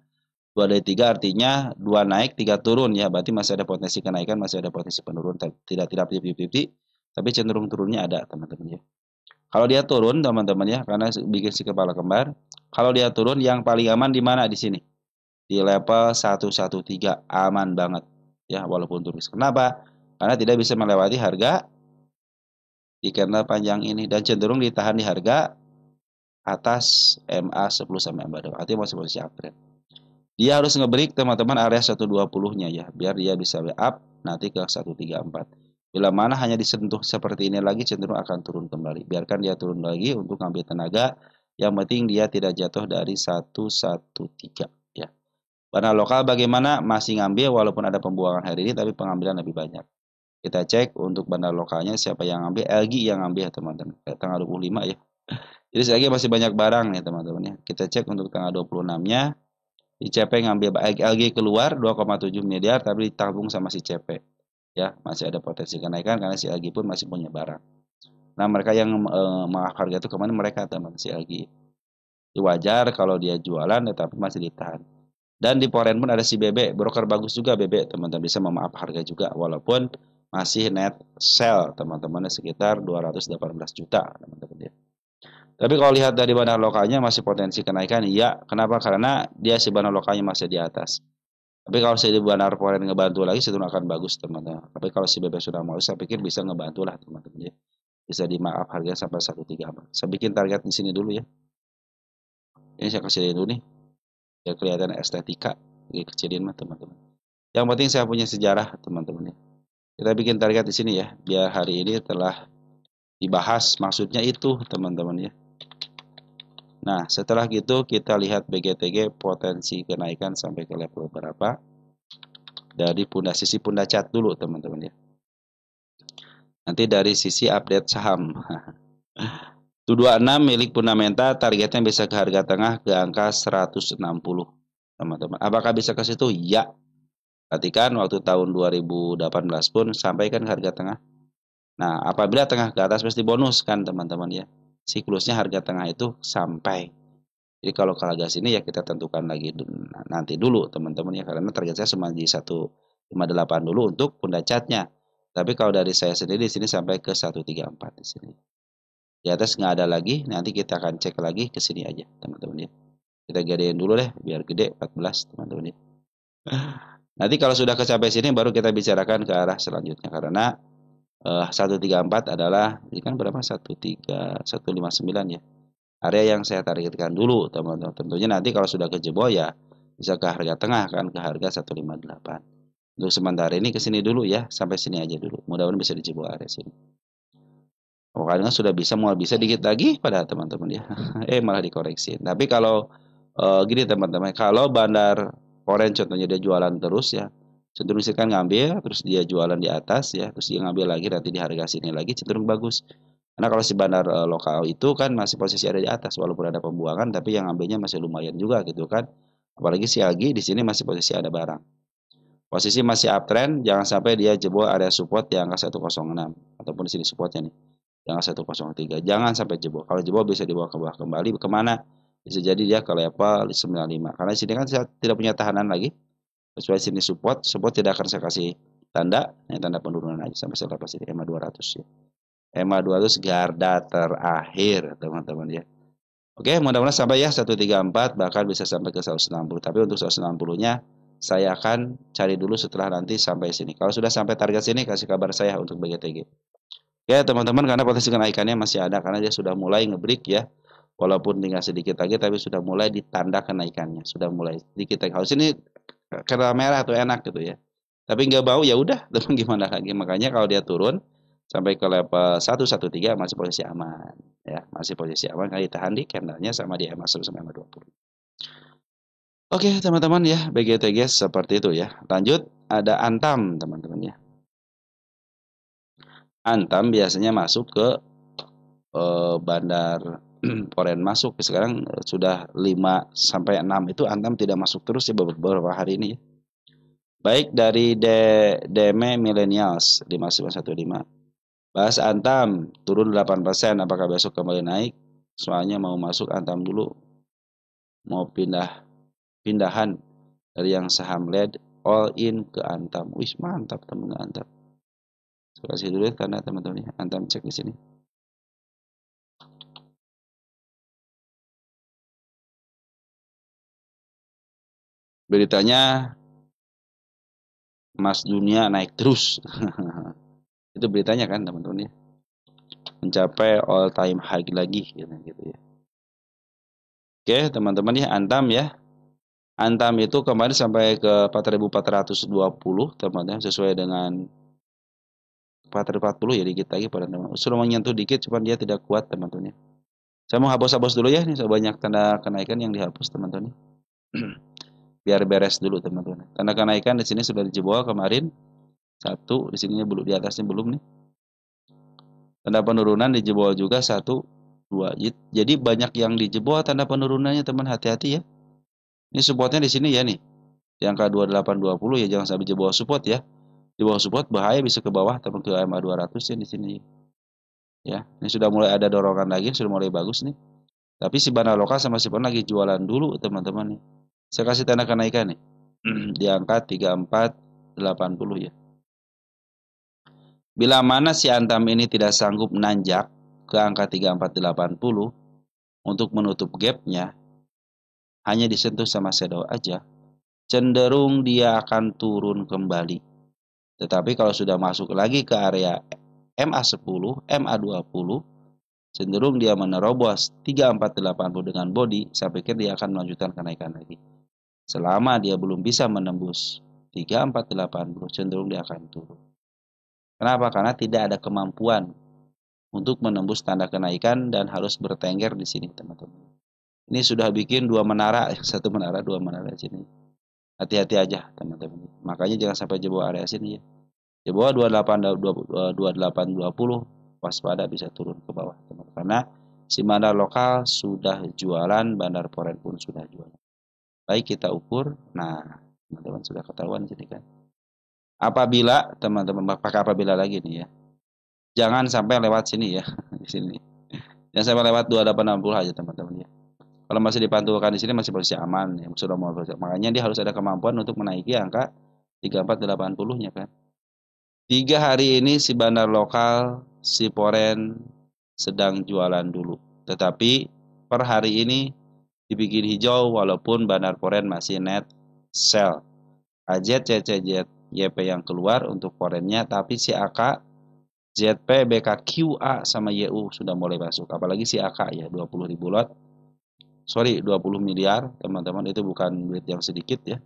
2 dari 3 artinya 2 naik 3 turun ya. Berarti masih ada potensi kenaikan, masih ada potensi penurunan. Tidak 50-50, tapi cenderung turunnya ada teman-teman ya. Kalau dia turun teman-teman ya, karena bikin si kepala kembar. Kalau dia turun yang paling aman di mana di sini? Di level 113 aman banget ya walaupun turun. Kenapa? Karena tidak bisa melewati harga di candle panjang ini dan cenderung ditahan di harga atas MA10 sampai MA20. Artinya masih posisi uptrend. Dia harus ngebreak teman-teman area 120-nya ya, biar dia bisa up nanti ke 134. Bila mana hanya disentuh seperti ini lagi, cenderung akan turun kembali. Biarkan dia turun lagi untuk ngambil tenaga. Yang penting dia tidak jatuh dari 113 ya. Dana lokal bagaimana? Masih ngambil walaupun ada pembuangan hari ini, tapi pengambilan lebih banyak. Kita cek untuk bandar lokalnya siapa yang ngambil. LG yang ngambil ya teman-teman. Tanggal 25 ya. Jadi lagi masih banyak barang nih teman-teman ya. Kita cek untuk tanggal 26-nya. Si CP ngambil LG keluar 2,7 miliar tapi ditabung sama si CP. Ya, masih ada potensi kenaikan karena si LG pun masih punya barang. Nah, mereka yang maaf harga itu kemana mereka teman si LG. Wajar kalau dia jualan tetapi masih ditahan. Dan di Foreign pun ada si BB, broker bagus juga BB, teman-teman bisa memaaf harga juga walaupun masih net sell teman-teman sekitar 218 juta teman-teman ya. Tapi kalau lihat dari bandar lokalnya masih potensi kenaikan, iya. Kenapa? Karena dia si bandar lokalnya masih di atas. Tapi kalau si bandar foreign ngebantu lagi, itu akan bagus teman-teman. Tapi kalau si BB sudah mau, saya pikir bisa ngebantu lah teman-teman ya. Bisa dimaaf harga sampai 134. Saya bikin target di sini dulu ya. Ini saya kecilin dulu nih. Biar kelihatan estetika. Kecilin mah teman-teman. Yang penting saya punya sejarah teman-teman ya. Kita bikin target di sini ya. Biar hari ini telah dibahas. Maksudnya itu teman-teman ya. Nah, setelah gitu kita lihat BGTG potensi kenaikan sampai ke level berapa. Dari sisi pundak cat dulu teman-teman ya. Nanti dari sisi update saham. 226 milik fundamental targetnya bisa ke harga tengah ke angka 160 teman-teman. Apakah bisa ke situ? Ya. Perhatikan waktu tahun 2018 pun sampaikan harga tengah. Nah, apabila tengah ke atas pasti bonus kan teman-teman ya. Siklusnya harga tengah itu sampai. Jadi kalau ke harga sini ya kita tentukan lagi nanti dulu teman-teman ya, karena target saya cuma di 158 dulu untuk pundak catnya. Tapi kalau dari saya sendiri di sini sampai ke 134 di sini. Di atas nggak ada lagi, nanti kita akan cek lagi ke sini aja, teman-teman ya. Kita gedein dulu deh, biar gede 14, teman-teman ya. Nanti kalau sudah kecapai sini, baru kita bicarakan ke arah selanjutnya. Karena 134 adalah, ini kan berapa? 13159 ya. Area yang saya targetkan dulu, teman-teman. Tentunya nanti kalau sudah kejebol ya, bisa ke harga tengah kan, ke harga 158. Untuk sementara ini ke sini dulu ya, sampai sini aja dulu. Mudah-mudahan bisa dijebol area sini. Pokoknya sudah bisa, mau bisa dikit lagi pada teman-teman ya. Malah dikoreksi. Tapi kalau gini teman-teman, kalau bandar foreign contohnya dia jualan terus ya, cenderung misalkan ngambil, terus dia jualan di atas ya, terus dia ngambil lagi nanti di harga sini lagi cenderung bagus. Karena kalau si bandar lokal itu kan masih posisi ada di atas, walaupun ada pembuangan, tapi yang ngambilnya masih lumayan juga gitu kan. Apalagi si Agi di sini masih posisi ada barang. Posisi masih uptrend, jangan sampai dia jebol area support di angka 106 ataupun di sini supportnya nih yang 103. Jangan sampai jebol. Kalau jebol bisa dibawa ke bawah kembali kemana? Bisa jadi dia ke level 95. Karena di sini kan saya tidak punya tahanan lagi. Kecuali sini support, support tidak akan saya kasih tanda, tanda penurunan aja sampai saya lepas ini EMA 200 ya. EMA 200 garda terakhir, teman-teman ya. Oke, mudah-mudahan sampai ya 134, bahkan bisa sampai ke 160. Tapi untuk 160-nya saya akan cari dulu setelah nanti sampai sini. Kalau sudah sampai target sini, kasih kabar saya untuk BGTG. Ya teman-teman, karena potensi kenaikannya masih ada karena dia sudah mulai ngebreak ya. Walaupun tinggal sedikit lagi tapi sudah mulai ditanda kenaikannya, sudah mulai sedikit lagi. Harus ini kerah merah tuh enak gitu ya. Tapi nggak bau ya udah, teman gimana lagi. Makanya kalau dia turun sampai ke level 113 masih posisi aman ya, masih posisi aman kalau ditahan di candlenya sama di EMA 100 sama EMA 20. Oke, teman-teman ya, BGTG seperti itu ya. Lanjut ada Antam, teman-teman ya. Antam biasanya masuk ke bandar foreign masuk. Sekarang sudah 5 sampai 6 itu Antam tidak masuk terus ya beberapa hari ini ya. Baik dari DME Millennials 5915. Bahas Antam turun 8%, apakah besok kembali naik? Soalnya mau masuk Antam dulu. Mau pindahan dari yang saham led all in ke Antam. Wih, mantap teman Antam. Saya kasih dulu tanda teman-teman ya. Antam cek di sini. Beritanya emas dunia naik terus. Itu beritanya kan teman-teman ya. Mencapai all time high lagi gitu ya. Oke, teman-teman ya, Antam ya. Antam itu kemarin sampai ke 4.420 teman-teman sesuai dengan 440 ya dikit lagi pada teman. Sudah menyentuh dikit cuman dia tidak kuat teman-teman ya. Saya mau hapus-hapus dulu ya, ini banyak tanda kenaikan yang dihapus teman-teman. Biar beres dulu teman-teman. Tanda kenaikan di sini sudah dijebol kemarin. Satu, di sininya belum, di atasnya belum nih. Tanda penurunan dijebol juga 1, 2. Jadi banyak yang dijebol tanda penurunannya teman, hati-hati ya. Ini supportnya di sini ya nih. Di angka 2820 ya, jangan sampai jebol support ya. Di bawah support bahaya bisa ke bawah teman, ke EMA 200 ya di sini. Ya, ini sudah mulai ada dorongan lagi, sudah mulai bagus nih. Tapi si bandar lokal sama si lagi jualan dulu teman-teman nih. Saya kasih tanda kenaikan nih. Di angka 3480 ya. Bila mana si Antam ini tidak sanggup nanjak ke angka 3480 untuk menutup gapnya, hanya disentuh sama shadow aja, cenderung dia akan turun kembali. Tetapi kalau sudah masuk lagi ke area MA10, MA20, cenderung dia menerobos 3480 dengan body, saya pikir dia akan melanjutkan kenaikan lagi. Selama dia belum bisa menembus 3480, cenderung dia akan turun. Kenapa? Karena tidak ada kemampuan untuk menembus tanda kenaikan dan harus bertengger di sini, teman-teman. Ini sudah bikin 2 menara, 1 menara, 2 menara di sini. Hati-hati aja, teman-teman. Makanya jangan sampai jebol area sini ya. Jebol 2820, waspada bisa turun ke bawah, teman-teman. Karena si bandar lokal sudah jualan, bandar foreign pun sudah jualan. Baik kita ukur, nah teman-teman sudah ketahuan di sini kan. Apabila teman-teman pakai apabila lagi nih ya, jangan sampai lewat sini ya di sini. Jangan sampai lewat 2860 aja teman-teman ya. Kalau masih dipantulkan di sini masih posisi aman ya, sudah mau makanya dia harus ada kemampuan untuk menaiki angka 3480-nya kan. 3 hari ini si bandar lokal, si foreign sedang jualan dulu. Tetapi per hari ini dibikin hijau walaupun Bandar Poren masih net sell. AZ, CCZ, YP yang keluar untuk Porennya, tapi si AK, ZP, BKQA sama YU sudah mulai masuk. Apalagi si AK ya 20.000 lot. Sorry, 20 miliar, teman-teman, itu bukan duit yang sedikit ya.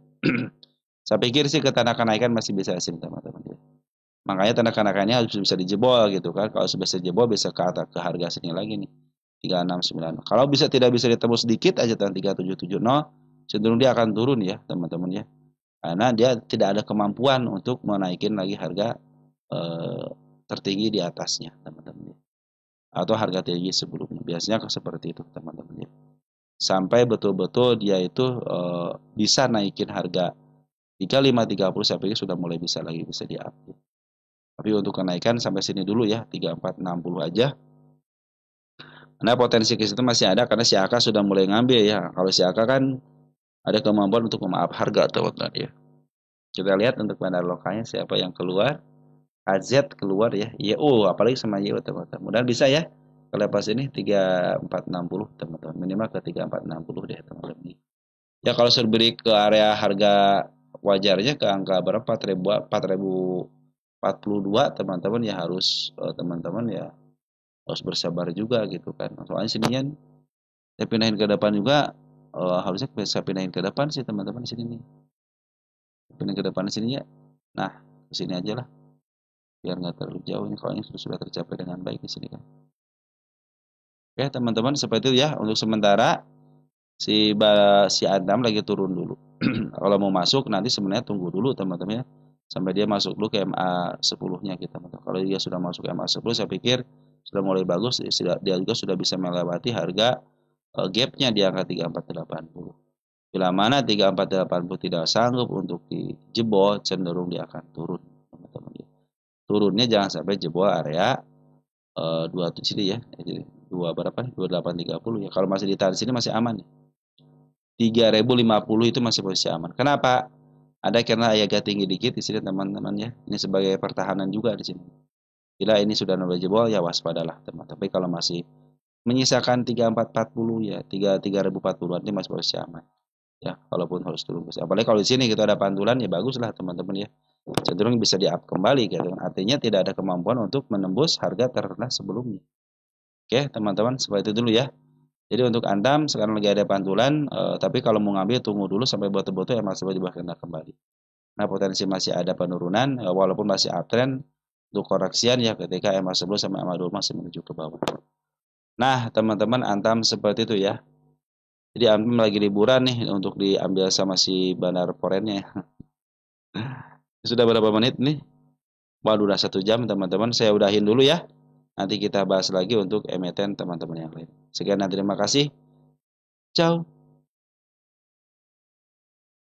Saya pikir sih ke tanah kenaikan masih bisa sini, teman-teman ya. Makanya tanah kenaikannya harus bisa dijebol gitu kan. Kalau sudah bisa jebol bisa ke atas ke harga sini lagi nih. 3690. Kalau tidak bisa ditembus sedikit aja dan 3770, cenderung dia akan turun ya, teman-teman ya. Karena dia tidak ada kemampuan untuk menaikin lagi harga tertinggi di atasnya, teman-teman ya. Atau harga tinggi sebelumnya. Biasanya seperti itu, teman-teman ya. Sampai betul-betul dia itu bisa naikin harga 3530, saya pikir sudah mulai bisa lagi bisa diambil. Tapi untuk kenaikan sampai sini dulu ya, 3460 aja. Karena potensi ke situ masih ada karena si AK sudah mulai ngambil ya. Kalau si AK kan ada kemampuan untuk memaaf harga, teman-teman ya. Kita lihat untuk bandar lokalnya siapa yang keluar. AZ keluar ya. YU apalagi sama YU, teman-teman. Mudah bisa ya. Kalau pas ini 3460, teman-teman. Minimal ke 3460 deh, teman-teman. Ya kalau suruh beri ke area harga wajarnya ke angka berapa? 4042, teman-teman ya harus teman-teman ya harus bersabar juga gitu kan. Soalnya sini kan saya pindahin ke depan juga harusnya bisa pindahin ke depan sih, teman-teman, di sini nih. Pindahin ke depan di sini ya. Nah, ke sini aja lah. Biar nggak terlalu jauh ini, kalau ini sudah tercapai dengan baik di sini kan. Oke, teman-teman, seperti itu ya untuk sementara. Si Adam lagi turun dulu. Kalau mau masuk nanti sebenarnya tunggu dulu, teman-teman ya. Sampai dia masuk dulu ke MA 10-nya kita. Kalau dia sudah masuk ke MA 10, saya pikir sudah mulai bagus. Dia juga sudah bisa melewati harga gapnya di angka 3480. Bila mana 3480 tidak sanggup untuk dijebol, cenderung dia akan turun, teman-teman ya. Turunnya jangan sampai jebol area 27 sini ya. Jadi 2 berapa nih? 2830 ya. Kalau masih ditahan sini masih aman nih. 3050 itu masih posisi aman. Kenapa? Ada karena agak tinggi dikit di sini, teman-teman ya. Ini sebagai pertahanan juga di sini. Bila ini sudah mulai jebol ya waspadalah, teman. Tapi kalau masih menyisakan 3440 ya 3040-an ini masih posisi aman. Ya, walaupun harus turun. Apalagi kalau di sini kita ada pantulan ya baguslah, teman-teman ya. Cenderung bisa di-up kembali gitu. Artinya tidak ada kemampuan untuk menembus harga terendah sebelumnya. Oke, teman-teman, seperti itu dulu ya. Jadi untuk Antam sekarang lagi ada pantulan, tapi kalau mau ngambil tunggu dulu sampai betul-betul MA 11 kena kembali. Nah, potensi masih ada penurunan walaupun masih uptrend untuk koreksian ya ketika MA 11 sama MA 12 masih menuju ke bawah. Nah, teman-teman, Antam seperti itu ya. Jadi Antam lagi liburan nih untuk diambil sama si Bandar Porennya. Sudah berapa menit nih? Waduh, udah 1 jam, teman-teman. Saya udahin dulu ya. Nanti kita bahas lagi untuk emiten teman-teman yang lain. Sekian dan terima kasih. Ciao.